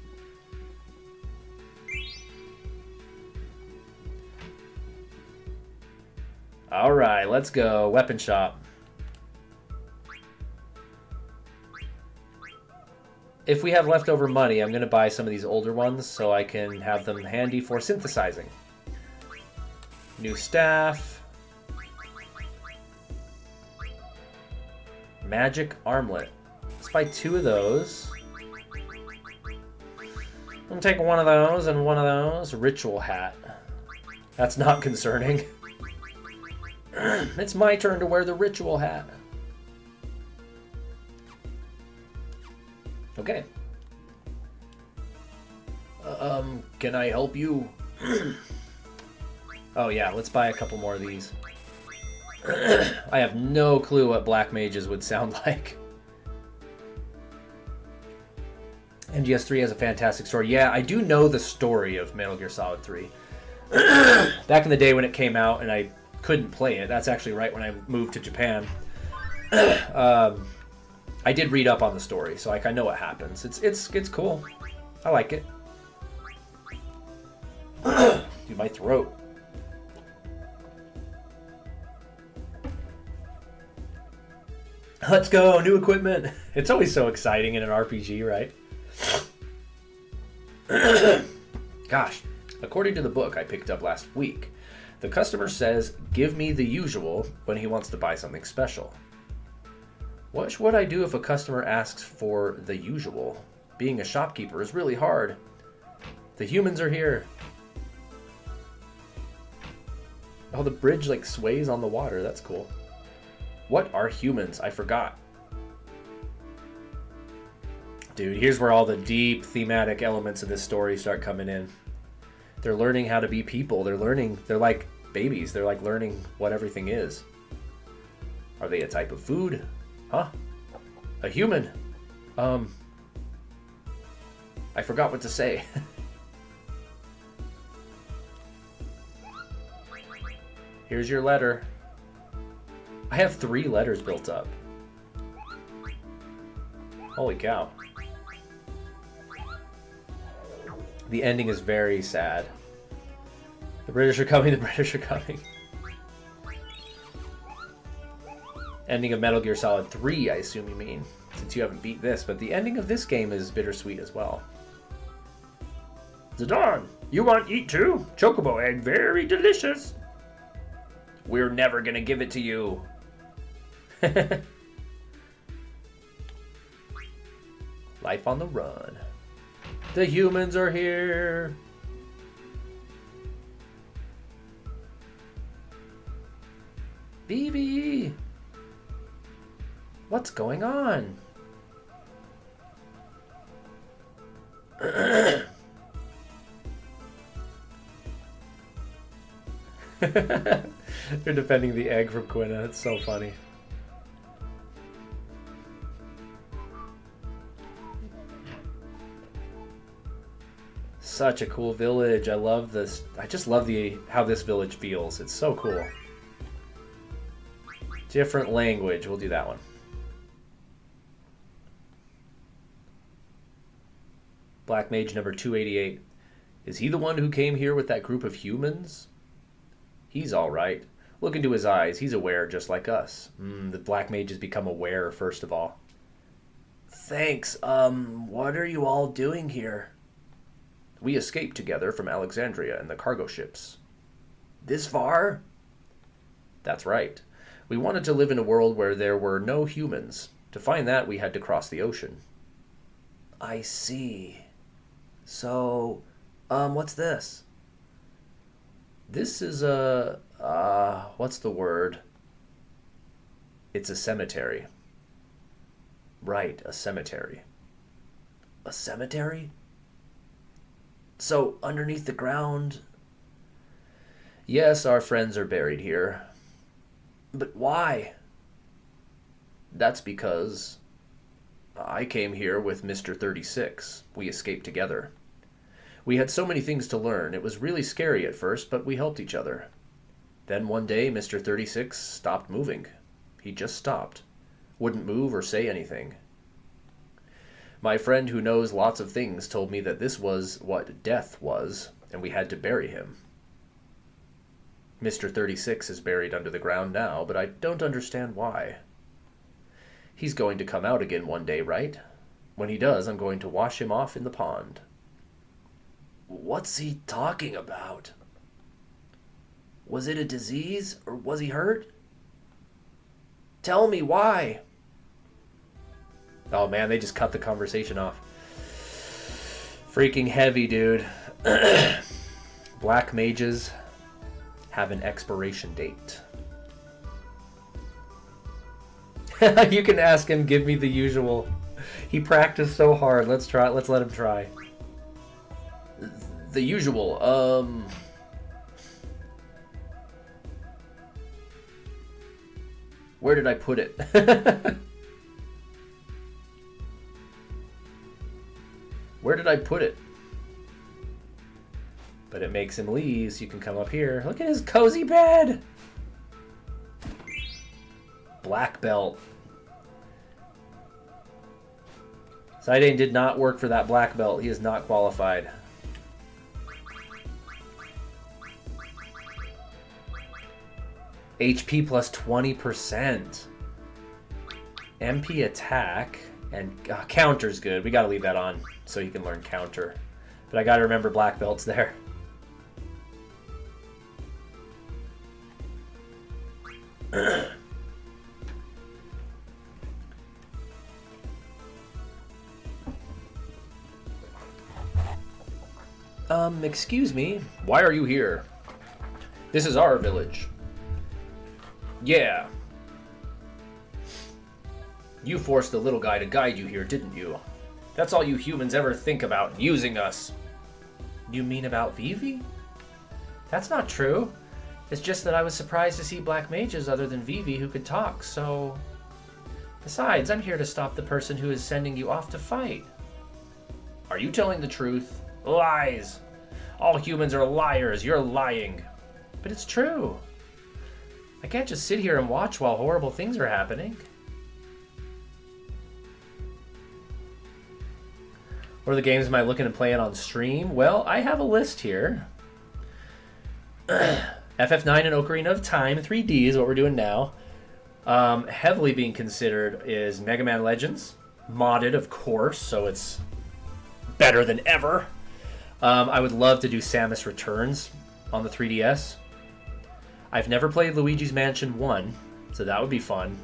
Alright, let's go. Weapon shop. If we have leftover money, I'm going to buy some of these older ones so I can have them handy for synthesizing. New staff. Magic armlet. Let's buy 2 of those. I'm going to take one of those and one of those. Ritual hat. That's not concerning. It's my turn to wear the ritual hat. Okay. Can I help you? Oh yeah, let's buy a couple more of these. I have no clue what black mages would sound like. MGS3 has a fantastic story. Yeah, I do know the story of Metal Gear Solid 3. Back in the day when it came out and I couldn't play it, that's actually right when I moved to Japan. I did read up on the story, so like I know what happens. It's cool. I like it. Dude, my throat. Let's go, new equipment. It's always so exciting in an RPG, right? Gosh, according to the book I picked up last week, The customer says, give me the usual when he wants to buy something special. What should I do if a customer asks for the usual? Being a shopkeeper is really hard. The humans are here. Oh, the bridge like sways on the water. That's cool. What are humans? I forgot. Dude, here's where all the deep thematic elements of this story start coming in. They're learning how to be people. They're like babies. They're like learning what everything is. Are they a type of food? Huh? A human? I forgot what to say. Here's your letter. I have 3 letters built up. Holy cow. The ending is very sad. The British are coming, the British are coming. Ending of Metal Gear Solid 3, I assume you mean, since you haven't beat this, but the ending of this game is bittersweet as well. Zidane, you want eat too? Chocobo egg, very delicious. We're never gonna give it to you. Life on the run. The humans are here. Vivi! What's going on? They're defending the egg from Quina. It's so funny. Such a cool village. I love this. I just love how this village feels. It's so cool. Different language. We'll do that one. Black Mage number 288. Is he the one who came here with that group of humans? He's all right. Look into his eyes. He's aware just like us. The Black Mage has become aware, first of all. Thanks. What are you all doing here? We escaped together from Alexandria in the cargo ships. This far? That's right. We wanted to live in a world where there were no humans. To find that, we had to cross the ocean. I see. So, what's this? This is what's the word? It's a cemetery. Right, a cemetery. A cemetery? So, underneath the ground? Yes, our friends are buried here. But why? That's because I came here with Mr. 36. We escaped together. We had so many things to learn. It was really scary at first, but we helped each other. Then one day, Mr. 36 stopped moving. He just stopped. Wouldn't move or say anything. My friend who knows lots of things told me that this was what death was, and we had to bury him. Mr. 36 is buried under the ground now, but I don't understand why. He's going to come out again one day, right? When he does, I'm going to wash him off in the pond. What's he talking about? Was it a disease, or was he hurt? Tell me why. Oh man, they just cut the conversation off. Freaking heavy, dude. Black mages have an expiration date. You can ask him, give me the usual. He practiced so hard. Let's try. Let's let him try. The usual. Where did I put it? Where did I put it? But it makes him leave, so you can come up here. Look at his cozy bed! Black belt. Zidane did not work for that black belt. He is not qualified. HP plus 20%. MP attack. And counter's good. We gotta leave that on so you can learn counter. But I gotta remember black belt's there. Excuse me. Why are you here? This is our village. Yeah. You forced the little guy to guide you here, didn't you? That's all you humans ever think about, using us. You mean about Vivi? That's not true. It's just that I was surprised to see black mages other than Vivi who could talk, so... Besides, I'm here to stop the person who is sending you off to fight. Are you telling the truth? Lies! All humans are liars, you're lying. But it's true. I can't just sit here and watch while horrible things are happening. What are the games am I looking to play on stream? Well, I have a list here. FF9 and Ocarina of Time 3D is what we're doing now. Heavily being considered is Mega Man Legends. Modded, of course, so it's better than ever. I would love to do Samus Returns on the 3DS. I've never played Luigi's Mansion 1, so that would be fun.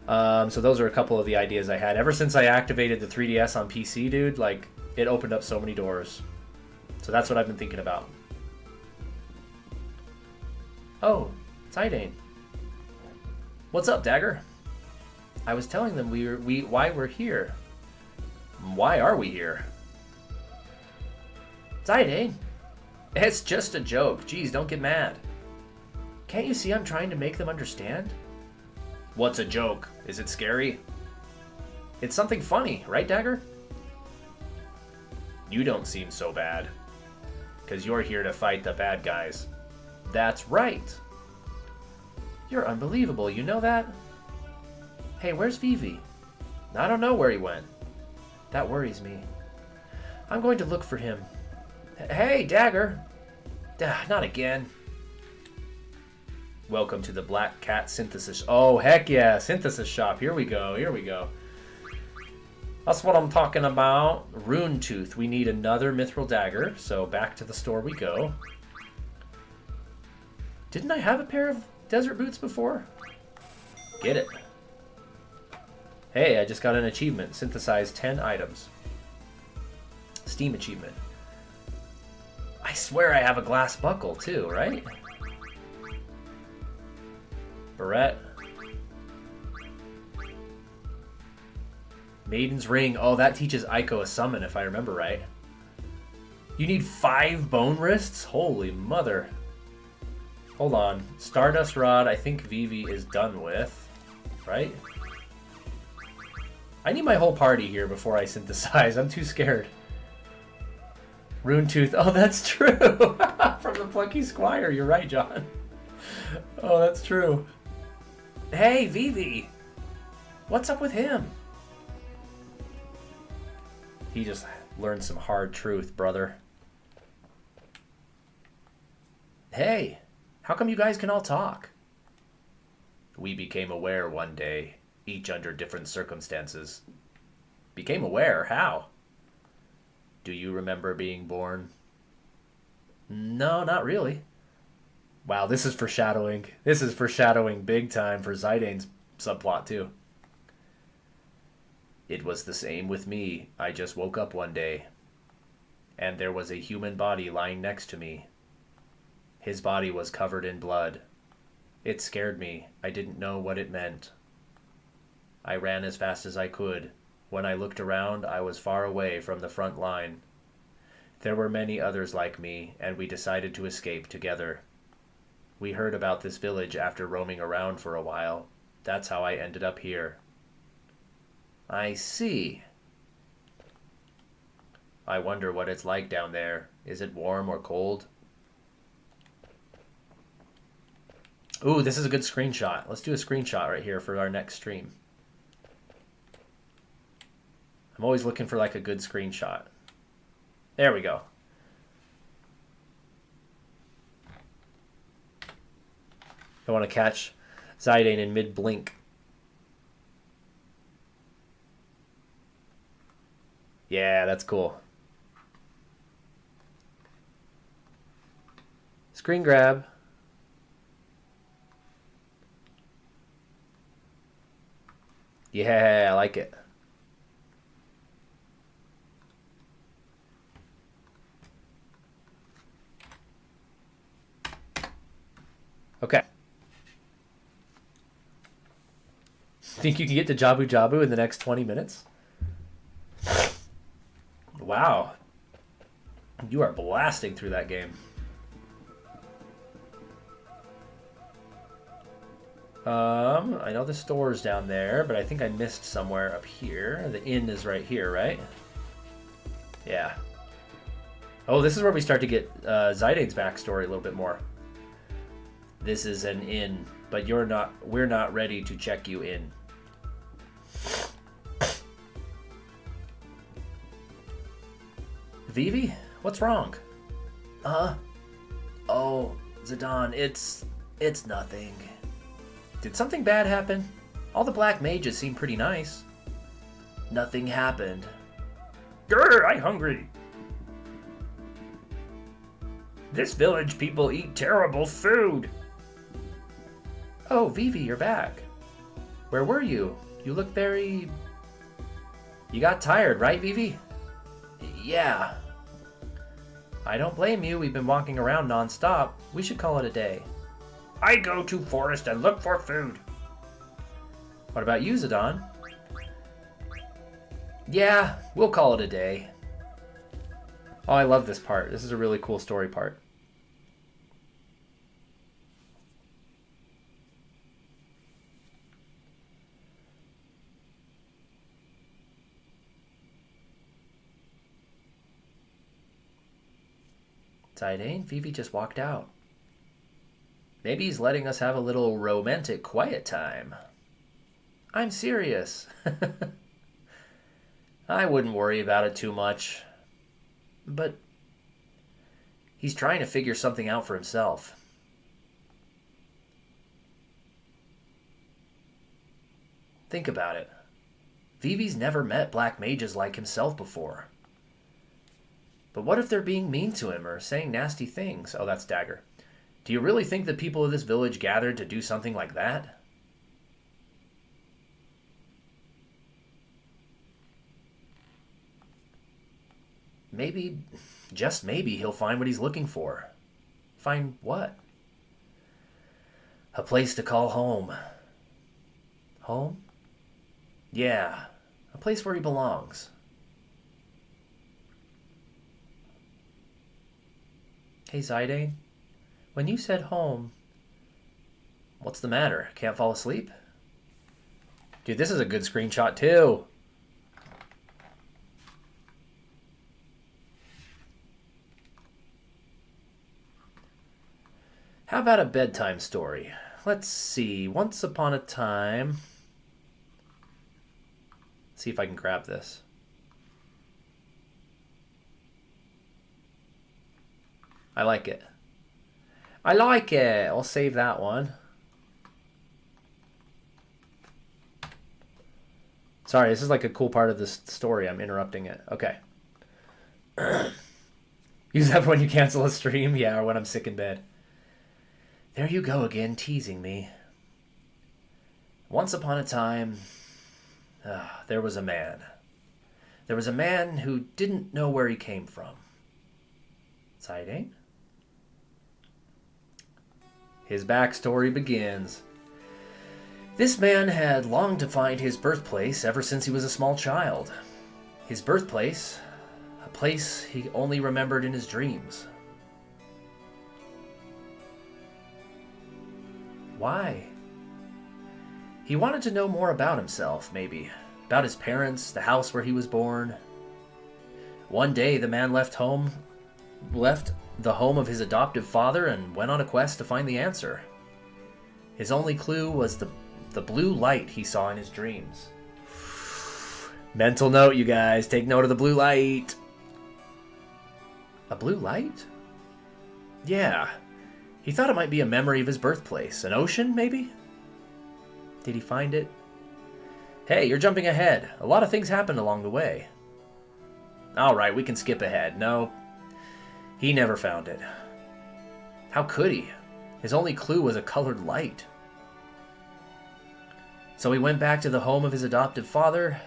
So those are a couple of the ideas I had. Ever since I activated the 3DS on PC, dude, like, it opened up so many doors. So that's what I've been thinking about. Oh, Zidane. What's up, Dagger? I was telling them why we're here. Why are we here? Zidane. It's just a joke. Jeez, don't get mad. Can't you see I'm trying to make them understand? What's a joke? Is it scary? It's something funny, right, Dagger? You don't seem so bad. Because you're here to fight the bad guys. That's right. You're unbelievable, you know that? Hey, where's Vivi? I don't know where he went. That worries me. I'm going to look for him. Hey, Dagger. Not again. Welcome to the Black Cat Synthesis. Oh, heck yeah. Synthesis shop. Here we go. Here we go. That's what I'm talking about. Rune Tooth. We need another Mithril Dagger. So back to the store we go. Didn't I have a pair of desert boots before? Get it. Hey, I just got an achievement. Synthesize 10 items. Steam achievement. I swear I have a glass buckle too, right? Barrette. Maiden's Ring. Oh, that teaches Aiko a summon if I remember right. You need 5 bone wrists? Holy mother. Hold on. Stardust Rod, I think Vivi is done with. Right? I need my whole party here before I synthesize. I'm too scared. Rune Tooth. Oh, that's true. From the Plucky Squire. You're right, John. Oh, that's true. Hey, Vivi. What's up with him? He just learned some hard truth, brother. Hey, how come you guys can all talk? We became aware one day, each under different circumstances. Became aware? How? Do you remember being born? No, not really. Wow, this is foreshadowing. This is foreshadowing big time for Zidane's subplot, too. It was the same with me. I just woke up one day, and there was a human body lying next to me. His body was covered in blood. It scared me. I didn't know what it meant. I ran as fast as I could. When I looked around, I was far away from the front line. There were many others like me, and we decided to escape together. We heard about this village after roaming around for a while. That's how I ended up here. I see. I wonder what it's like down there. Is it warm or cold? Ooh, this is a good screenshot. Let's do a screenshot right here for our next stream. I'm always looking for like a good screenshot. There we go. I want to catch Zidane in mid-blink. Yeah, that's cool. Screen grab. Yeah, I like it. Okay. Think you can get to Jabu Jabu in the next 20 minutes? Wow. You are blasting through that game. I know the store's down there, but I think I missed somewhere up here. The inn is right here, right? Yeah. Oh, this is where we start to get Zaidane's backstory a little bit more. This is an inn, but we're not ready to check you in. Vivi? What's wrong? Oh, Zidane, it's nothing. Did something bad happen? All the black mages seem pretty nice. Nothing happened. Grr, I'm hungry. This village people eat terrible food. Oh, Vivi, you're back. Where were you? You look very... You got tired, right, Vivi? Yeah. I don't blame you. We've been walking around non-stop. We should call it a day. I go to forest and look for food. What about you, Zidane? Yeah, we'll call it a day. Oh, I love this part. This is a really cool story part. Zidane, Vivi just walked out. Maybe he's letting us have a little romantic quiet time. I'm serious. I wouldn't worry about it too much. But he's trying to figure something out for himself. Think about it. Vivi's never met black mages like himself before. But what if they're being mean to him or saying nasty things? Oh, that's Dagger. Do you really think the people of this village gathered to do something like that? Maybe, just maybe, he'll find what he's looking for. Find what? A place to call home. Home? Yeah, a place where he belongs. Hey, Zidane, when you said home, what's the matter? Can't fall asleep? Dude, this is a good screenshot, too. How about a bedtime story? Let's see. Once upon a time... Let's see if I can grab this. I like it. I like it. I'll save that one. Sorry, this is like a cool part of this story. I'm interrupting it. Okay. Use that when you cancel a stream? Yeah, or when I'm sick in bed. There you go again, teasing me. Once upon a time, there was a man. There was a man who didn't know where he came from. Zidane? His backstory begins. This man had longed to find his birthplace ever since he was a small child. His birthplace, a place he only remembered in his dreams. Why? He wanted to know more about himself, maybe. About his parents, the house where he was born. One day, the man left the home of his adoptive father and went on a quest to find the answer. His only clue was the blue light he saw in his dreams. Mental note, you guys. Take note of the blue light. A blue light? Yeah. He thought it might be a memory of his birthplace. An ocean, maybe? Did he find it? Hey, you're jumping ahead. A lot of things happened along the way. Alright, we can skip ahead. No, he never found it. How could he? His only clue was a colored light. So he went back to the home of his adoptive father.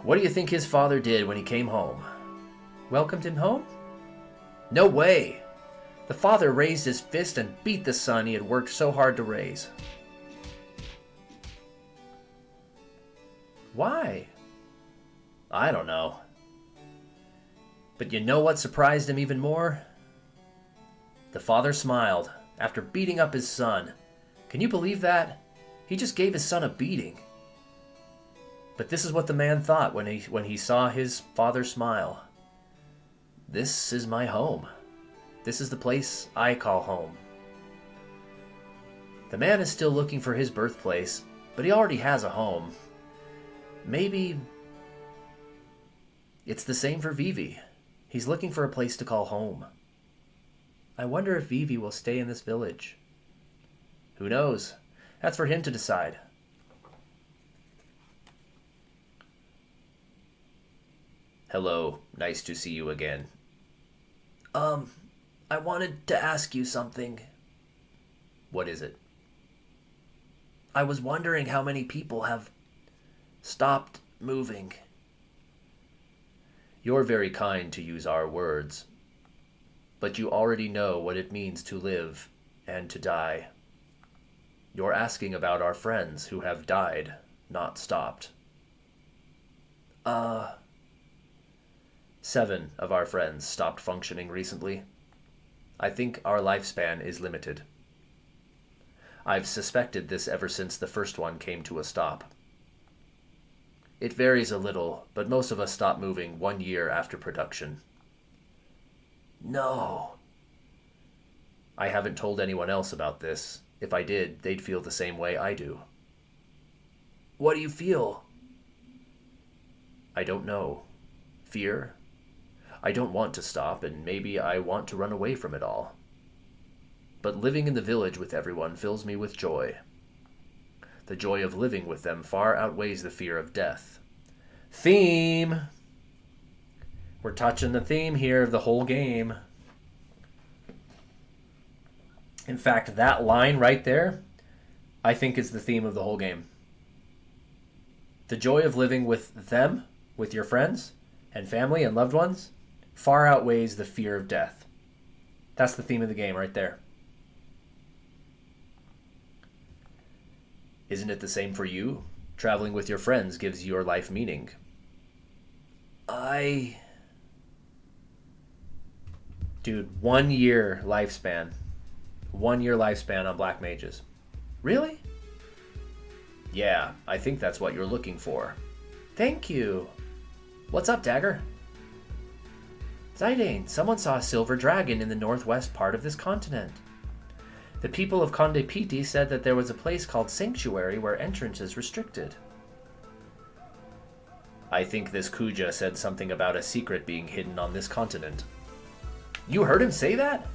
What do you think his father did when he came home? Welcomed him home? No way! The father raised his fist and beat the son he had worked so hard to raise. Why? I don't know. But you know what surprised him even more? The father smiled after beating up his son. Can you believe that? He just gave his son a beating. But this is what the man thought when he saw his father smile. This is my home. This is the place I call home. The man is still looking for his birthplace, but he already has a home. Maybe it's the same for Vivi. He's looking for a place to call home. I wonder if Vivi will stay in this village. Who knows? That's for him to decide. Hello, nice to see you again. I wanted to ask you something. What is it? I was wondering how many people have stopped moving. You're very kind to use our words, but you already know what it means to live and to die. You're asking about our friends who have died, not stopped. 7 of our friends stopped functioning recently. I think our lifespan is limited. I've suspected this ever since the first one came to a stop. It varies a little, but most of us stop moving 1 year after production. No. I haven't told anyone else about this. If I did, they'd feel the same way I do. What do you feel? I don't know. Fear? I don't want to stop, and maybe I want to run away from it all. But living in the village with everyone fills me with joy. The joy of living with them far outweighs the fear of death. Theme! We're touching the theme here of the whole game. In fact, that line right there, I think is the theme of the whole game. The joy of living with them, with your friends and family and loved ones, far outweighs the fear of death. That's the theme of the game right there. Isn't it the same for you? Traveling with your friends gives your life meaning. Dude, 1 year lifespan. 1 year lifespan on Black Mages. Really? Yeah, I think that's what you're looking for. Thank you. What's up, Dagger? Zidane, someone saw a silver dragon in the northwest part of this continent. The people of Conde Piti said that there was a place called Sanctuary where entrance is restricted. I think this Kuja said something about a secret being hidden on this continent. You heard him say that?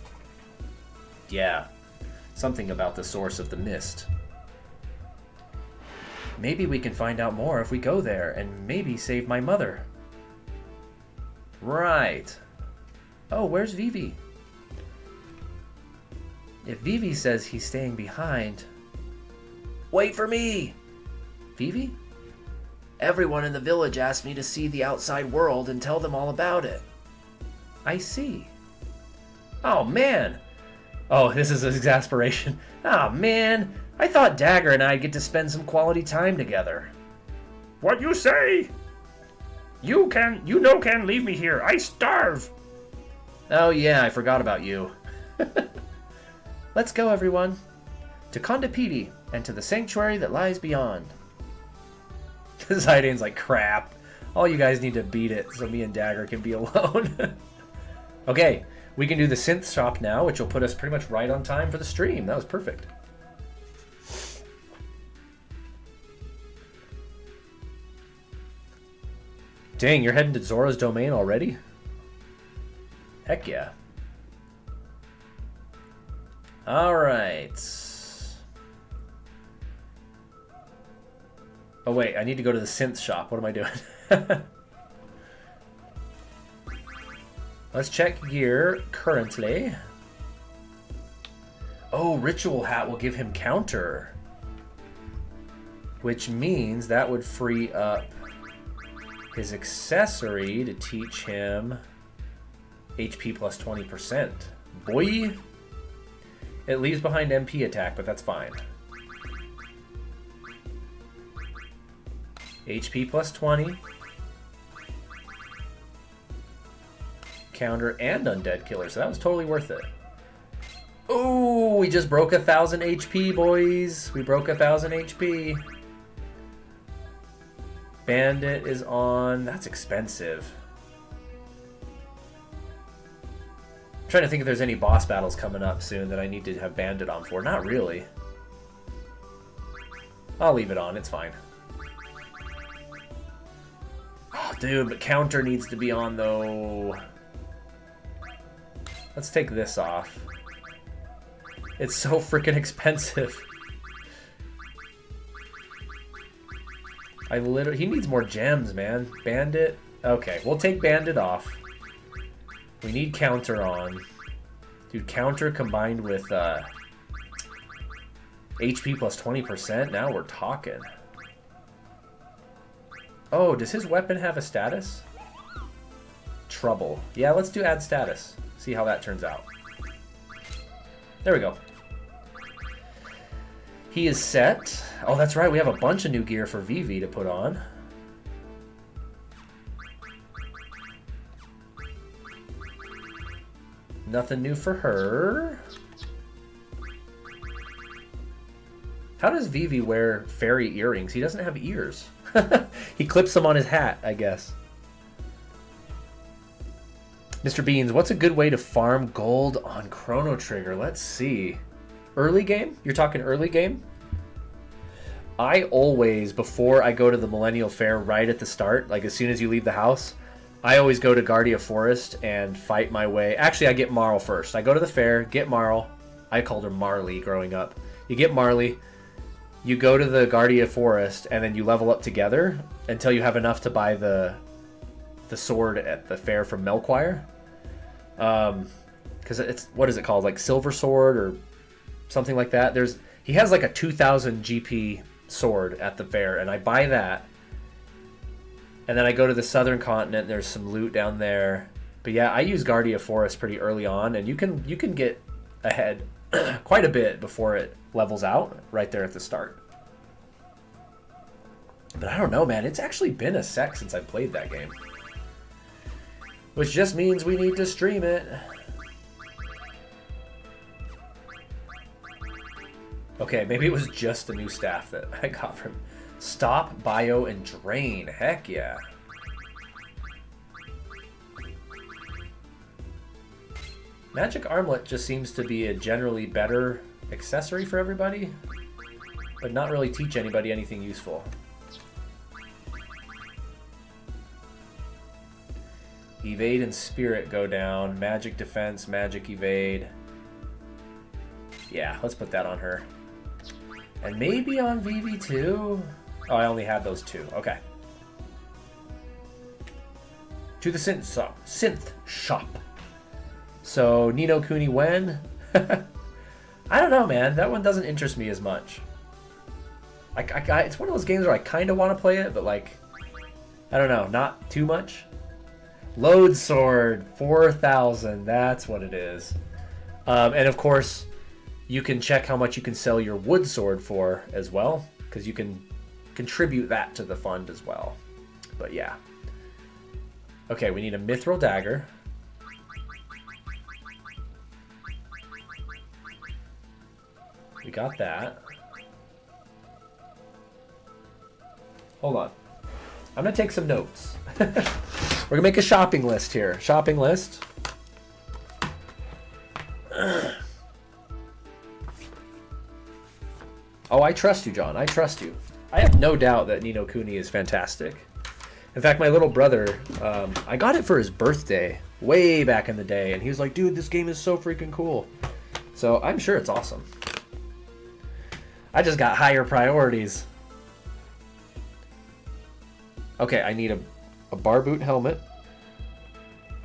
Yeah, something about the source of the mist. Maybe we can find out more if we go there, and maybe save my mother. Right. Oh, where's Vivi? If Vivi says he's staying behind... Wait for me! Vivi? Everyone in the village asked me to see the outside world and tell them all about it. I see. Oh, man! Oh, this is exasperation. Oh, man! I thought Dagger and I'd get to spend some quality time together. What you say? You can't leave me here. I starve! Oh, yeah, I forgot about you. Let's go, everyone. To Conde Piti, and to the sanctuary that lies beyond. Zidane's like, crap. All you guys need to beat it so me and Dagger can be alone. Okay, we can do the synth shop now, which will put us pretty much right on time for the stream. That was perfect. Dang, you're heading to Zora's domain already? Heck yeah. Alright. Oh wait, I need to go to the synth shop. What am I doing? Let's check gear currently. Oh, Ritual Hat will give him counter. Which means that would free up his accessory to teach him HP plus 20%. Boy! It leaves behind MP attack, but that's fine. HP plus 20. Counter and undead killer, so that was totally worth it. Ooh, we just broke 1,000 HP, boys. We broke 1,000 HP. Bandit is on. That's expensive. I'm trying to think if there's any boss battles coming up soon that I need to have Bandit on for. Not really. I'll leave it on. It's fine. Oh, dude, but counter needs to be on, though. Let's take this off. It's so freaking expensive. He needs more gems, man. Bandit. Okay, we'll take Bandit off. We need counter on. Dude, counter combined with HP plus 20%. Now we're talking. Oh, does his weapon have a status? Trouble. Yeah, let's do add status. See how that turns out. There we go. He is set. Oh, that's right. We have a bunch of new gear for Vivi to put on. Nothing new for her. How does Vivi wear fairy earrings? He doesn't have ears. He clips them on his hat, I guess. Mr. Beans, what's a good way to farm gold on Chrono Trigger? Let's see. Early game? You're talking early game? I always, before I go to the Millennial Fair right at the start, like as soon as you leave the house, I always go to Guardia Forest and fight my way. Actually, I get Marle first. I go to the fair, get Marle. I called her Marley growing up. You get Marley, you go to the Guardia Forest, and then you level up together until you have enough to buy the sword at the fair from Melquire. Because it's, what is it called? Like Silver Sword or something like that. He has like a 2,000 GP sword at the fair, and I buy that. And then I go to the southern continent, and there's some loot down there. But yeah, I use Guardia Forest pretty early on, and you can get ahead quite a bit before it levels out right there at the start. But I don't know, man. It's actually been a sec since I played that game. Which just means we need to stream it. Okay, maybe it was just the new staff that I got from Stop, Bio, and Drain. Heck yeah. Magic Armlet just seems to be a generally better accessory for everybody, but not really teach anybody anything useful. Evade and Spirit go down. Magic Defense, Magic Evade. Yeah, let's put that on her. And maybe on Vivi too? Oh, I only had those two. Okay. To the synth shop. So, Ni no Kuni when? I don't know, man. That one doesn't interest me as much. It's one of those games where I kind of want to play it, but like, I don't know, not too much. Load Sword, 4,000. That's what it is. And of course, you can check how much you can sell your wood sword for as well, because you can contribute that to the fund as well. But yeah. Okay, we need a Mithril Dagger. We got that. Hold on. I'm going to take some notes. We're going to make a shopping list here. Shopping list. Oh, I trust you, John. I trust you. I have no doubt that Ni no Kuni is fantastic. In fact, my little brother, I got it for his birthday way back in the day, and he was like, dude, this game is so freaking cool. So I'm sure it's awesome. I just got higher priorities. Okay, I need a bar boot helmet.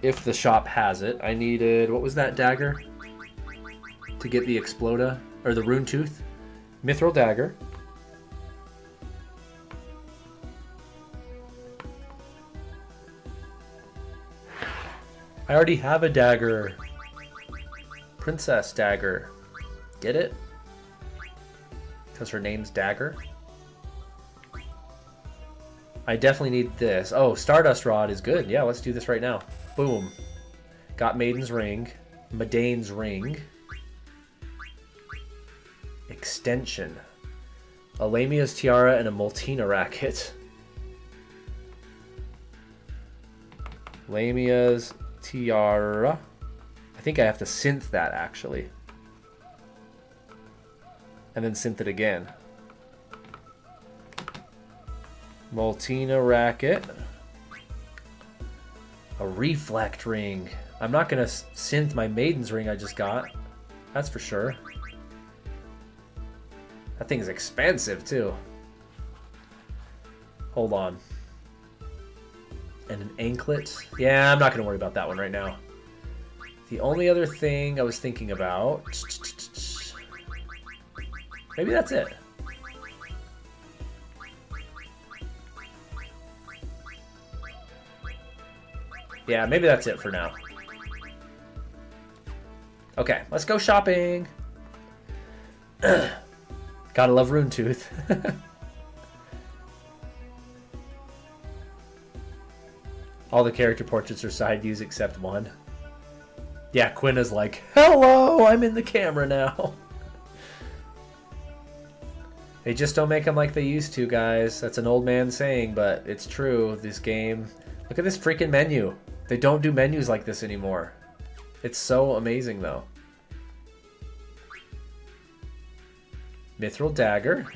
If the shop has it. I needed, what was that dagger? To get the Exploda, or the Rune Tooth. Mithril Dagger. I already have a dagger. Princess dagger. Get it? Because her name's Dagger. I definitely need this. Oh, Stardust Rod is good. Yeah, let's do this right now. Boom. Got Maiden's Ring. Medane's Ring. Extension. A Lamia's Tiara and a Multina Racket. Lamia's Tiara. I think I have to synth that, actually. And then synth it again. Multina Racket. A Reflect Ring. I'm not going to synth my Maiden's Ring I just got. That's for sure. That thing's expensive, too. Hold on. And an anklet. Yeah, I'm not going to worry about that one right now. The only other thing I was thinking about... Maybe that's it. Yeah, maybe that's it for now. Okay, let's go shopping. Gotta love Rune Tooth. All the character portraits are side views except one. Yeah, Quina's like, hello, I'm in the camera now. They just don't make them like they used to, guys. That's an old man saying, but it's true. This game... Look at this freaking menu. They don't do menus like this anymore. It's so amazing, though. Mithril Dagger.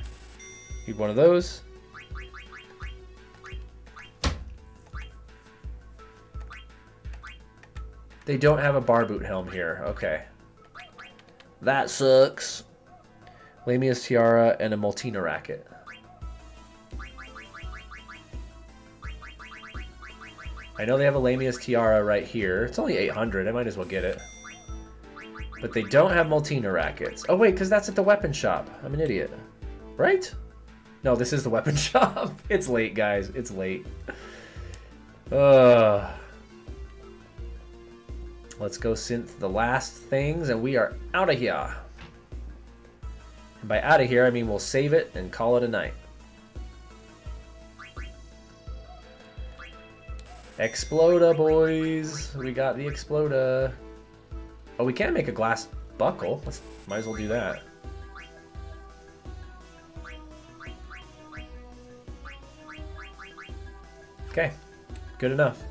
Need one of those. They don't have a bar boot helm here. Okay. That sucks. Lamia's Tiara and a Multina Racket. I know they have a Lamia's Tiara right here. It's only 800. I might as well get it. But they don't have Multina Rackets. Oh, wait, because that's at the weapon shop. I'm an idiot. Right? No, this is the weapon shop. It's late, guys. It's late. Let's go synth the last things, and we are out of here. And by out of here, I mean we'll save it and call it a night. Exploda, boys. We got the Exploda. Oh, we can make a glass buckle. Might as well do that. Okay. Good enough.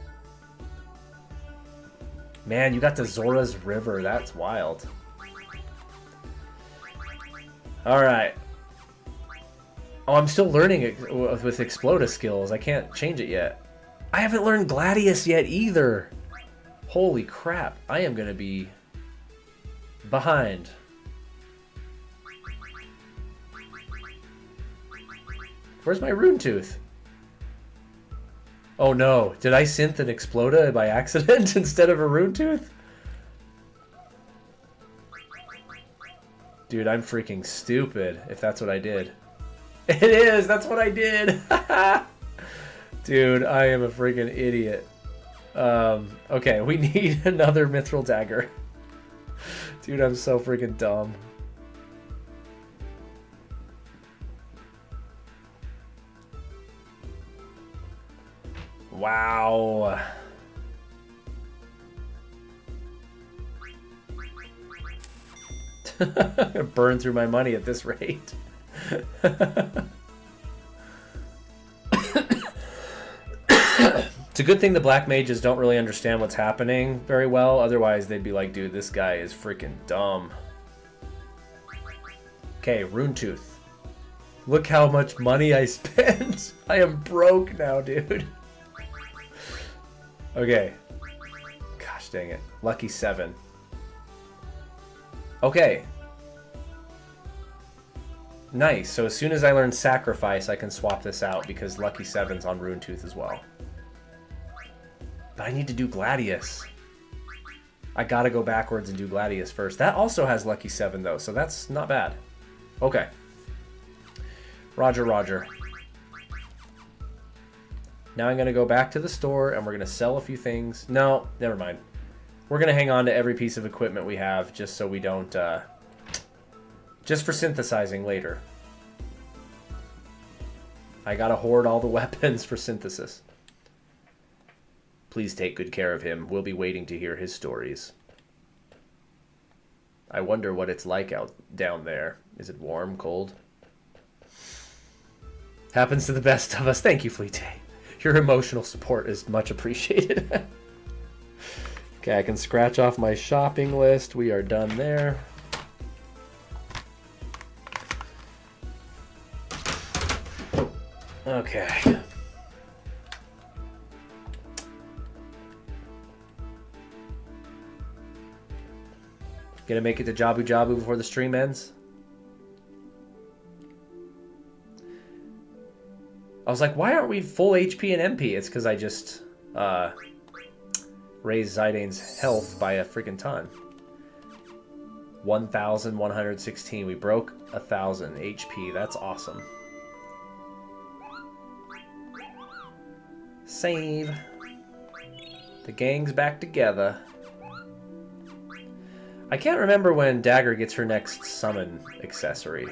Man, you got the Zora's River. That's wild. Alright. Oh, I'm still learning it with Exploda skills. I can't change it yet. I haven't learned Gladius yet either. Holy crap. I am going to be behind. Where's my Rune Tooth? Oh no. Did I synth an Exploda by accident instead of a Rune Tooth? Dude, I'm freaking stupid if that's what I did. It is! That's what I did! Dude, I am a freaking idiot. Okay, we need another Mithril Dagger. Dude, I'm so freaking dumb. Wow. Burn through my money at this rate. It's a good thing the black mages don't really understand what's happening very well. Otherwise, they'd be like, dude, this guy is freaking dumb. Okay, Rune Tooth. Look how much money I spent. I am broke now, dude. Okay. Gosh dang it. Lucky 7. Okay. Nice. So as soon as I learn Sacrifice, I can swap this out because Lucky 7's on Rune Tooth as well. But I need to do Gladius. I gotta go backwards and do Gladius first. That also has Lucky 7 though, so that's not bad. Okay. Roger, roger. Now I'm gonna go back to the store and we're gonna sell a few things. No, never mind. We're going to hang on to every piece of equipment we have just so we don't... just for synthesizing later. I got to hoard all the weapons for synthesis. Please take good care of him. We'll be waiting to hear his stories. I wonder what it's like out down there. Is it warm, cold? Happens to the best of us. Thank you, Fleete. Your emotional support is much appreciated. Okay, I can scratch off my shopping list. We are done there. Okay. Gonna make it to Jabu Jabu before the stream ends? I was like, why aren't we full HP and MP? It's because I just raised Zydane's health by a freaking ton. 1,116. We broke 1,000 HP. That's awesome. Save. The gang's back together. I can't remember when Dagger gets her next summon accessory.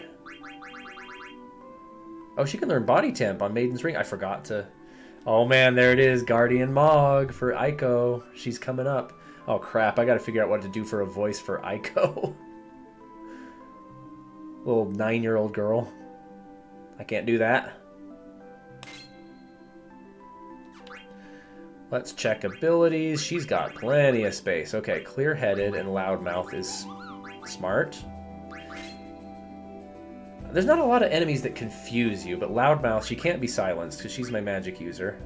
Oh, she can learn Body Temp on Maiden's Ring. I forgot to... Oh man, there it is. Guardian Mog for Aiko. She's coming up. Oh crap, I gotta figure out what to do for a voice for Aiko. Little 9-year-old girl. I can't do that. Let's check abilities. She's got plenty of space. Okay, clear-headed and loudmouth is smart. There's not a lot of enemies that confuse you, but loudmouth, she can't be silenced because she's my magic user.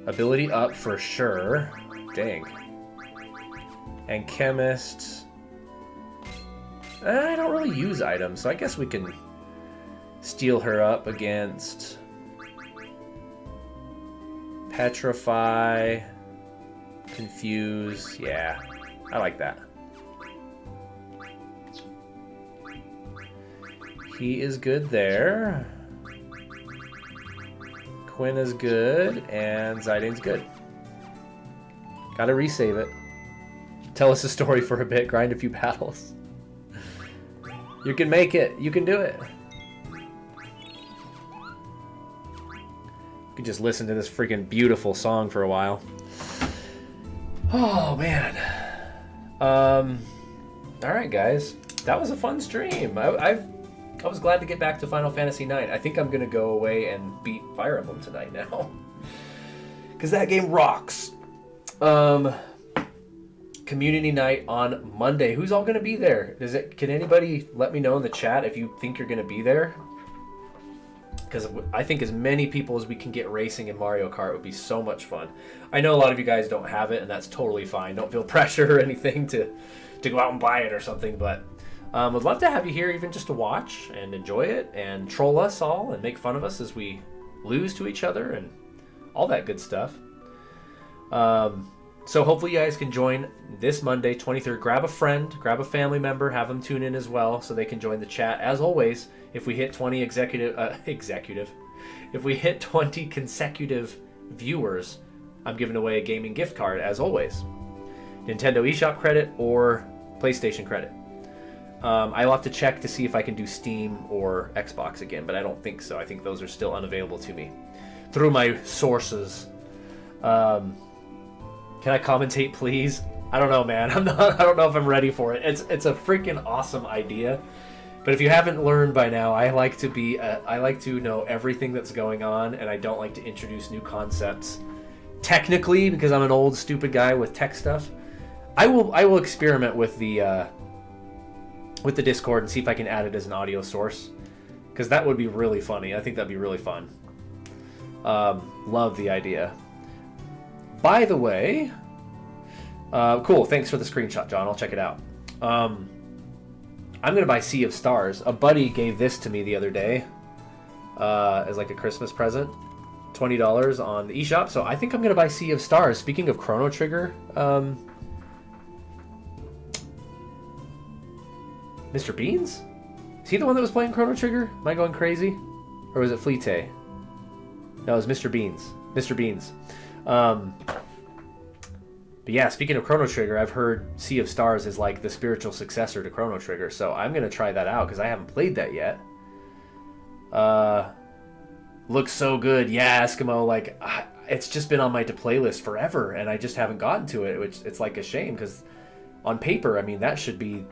Ability up for sure. Dang. And chemist. I don't really use items, so I guess we can steal her up against... Petrify, confuse, yeah, I like that. He is good there. Quinn is good, and Zydane's good. Gotta resave it. Tell us a story for a bit, grind a few battles. You can make it, you can do it. Could just listen to this freaking beautiful song for a while. Oh man. All right, guys, that was a fun stream. I was glad to get back to Final Fantasy IX. I think I'm gonna go away and beat Fire Emblem tonight now, because that game rocks. Community night on Monday. Who's all gonna be there? Can anybody let me know in the chat if you think you're gonna be there? Because I think as many people as we can get racing in Mario Kart would be so much fun. I know a lot of you guys don't have it, and that's totally fine. Don't feel pressure or anything to go out and buy it or something, but would love to have you here even just to watch and enjoy it and troll us all and make fun of us as we lose to each other and all that good stuff. So hopefully you guys can join this Monday, 23rd. Grab a friend, grab a family member, have them tune in as well so they can join the chat. As always, if we hit 20 if we hit 20 consecutive viewers, I'm giving away a gaming gift card, as always. Nintendo eShop credit or PlayStation credit. I'll have to check to see if I can do Steam or Xbox again, but I don't think so. I think those are still unavailable to me through my sources. Can I commentate, please? I don't know, man. I don't know if I'm ready for it. It's a freaking awesome idea. But if you haven't learned by now, I like to know everything that's going on, and I don't like to introduce new concepts. Technically, because I'm an old stupid guy with tech stuff, I will experiment with the Discord and see if I can add it as an audio source, because that would be really funny. I think that'd be really fun. Love the idea. By the way, cool. Thanks for the screenshot, John. I'll check it out. I'm going to buy Sea of Stars. A buddy gave this to me the other day as like a Christmas present. $20 on the eShop. So I think I'm going to buy Sea of Stars. Speaking of Chrono Trigger, Mr. Beans? Is he the one that was playing Chrono Trigger? Am I going crazy? Or was it Fleete? No, it was Mr. Beans. Mr. Beans. But yeah, speaking of Chrono Trigger, I've heard Sea of Stars is like the spiritual successor to Chrono Trigger, so I'm gonna try that out because I haven't played that yet. Looks so good. Yeah, Eskimo, like, it's just been on my to play list forever, and I just haven't gotten to it, which it's like a shame because on paper, I mean, that should be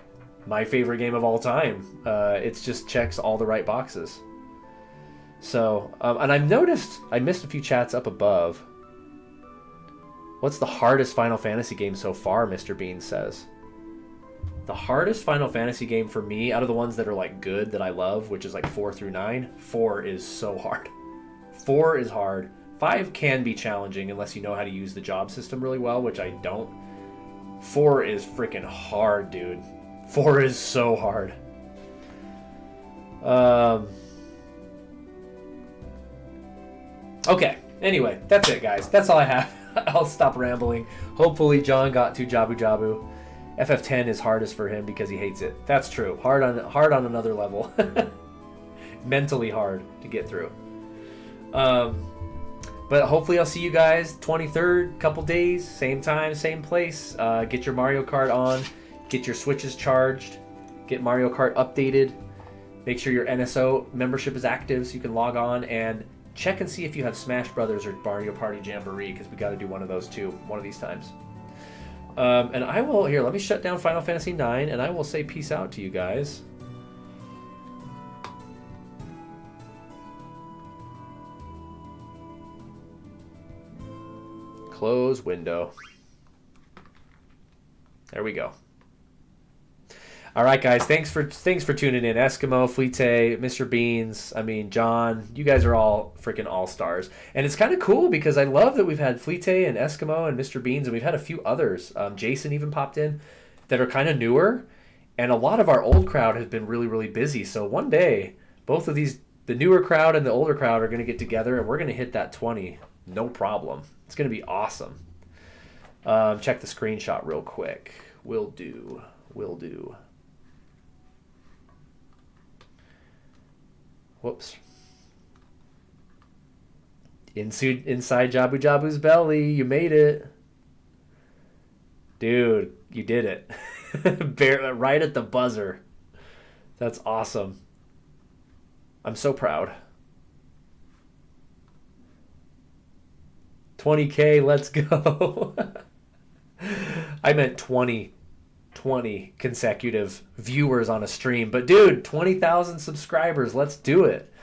my favorite game of all time. It just checks all the right boxes. So, and I've noticed I missed a few chats up above. What's the hardest Final Fantasy game so far, Mr. Bean says. The hardest Final Fantasy game for me, out of the ones that are like good, that I love, which is like 4 through 9, 4 is so hard. 4 is hard. 5 can be challenging unless you know how to use the job system really well, which I don't. 4 is freaking hard, dude. 4 is so hard. Okay, anyway, that's it, guys. That's all I have. I'll stop rambling. Hopefully John got to Jabu Jabu. FF10 is hardest for him because he hates it. That's true. Hard on another level. Mentally hard to get through. But hopefully I'll see you guys 23rd, couple days, same time, same place. Get your Mario Kart on. Get your Switches charged. Get Mario Kart updated. Make sure your NSO membership is active so you can log on and check and see if you have Smash Brothers or Mario Party Jamboree, because we got to do one of those too, one of these times. And I will, here, let me shut down Final Fantasy IX, and I will say peace out to you guys. Close window. There we go. All right, guys. Thanks for tuning in. Eskimo, Fleete, Mr. Beans. I mean, John. You guys are all freaking all stars, and it's kind of cool because I love that we've had Fleete and Eskimo and Mr. Beans, and we've had a few others. Jason even popped in that are kind of newer, and a lot of our old crowd has been really, really busy. So one day, both of these, the newer crowd and the older crowd, are going to get together, and we're going to hit that 20, no problem. It's going to be awesome. Check the screenshot real quick. Will do. Whoops. Inside Jabu Jabu's belly. You made it. Dude, you did it. Right at the buzzer. That's awesome. I'm so proud. 20K, let's go. I meant 20 consecutive viewers on a stream. But dude, 20,000 subscribers. Let's do it.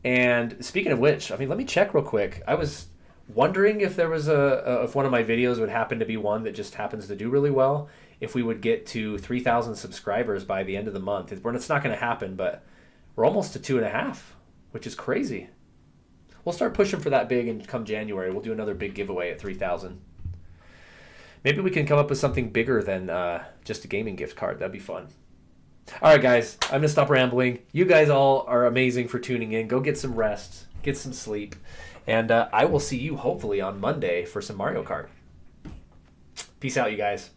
And speaking of which, I mean, let me check real quick. I was wondering if there was if one of my videos would happen to be one that just happens to do really well, if we would get to 3,000 subscribers by the end of the month. It's not going to happen, but we're almost to 2.5, which is crazy. We'll start pushing for that big, and come January, we'll do another big giveaway at 3,000. Maybe we can come up with something bigger than just a gaming gift card. That'd be fun. All right, guys, I'm going to stop rambling. You guys all are amazing for tuning in. Go get some rest, get some sleep, and I will see you hopefully on Monday for some Mario Kart. Peace out, you guys.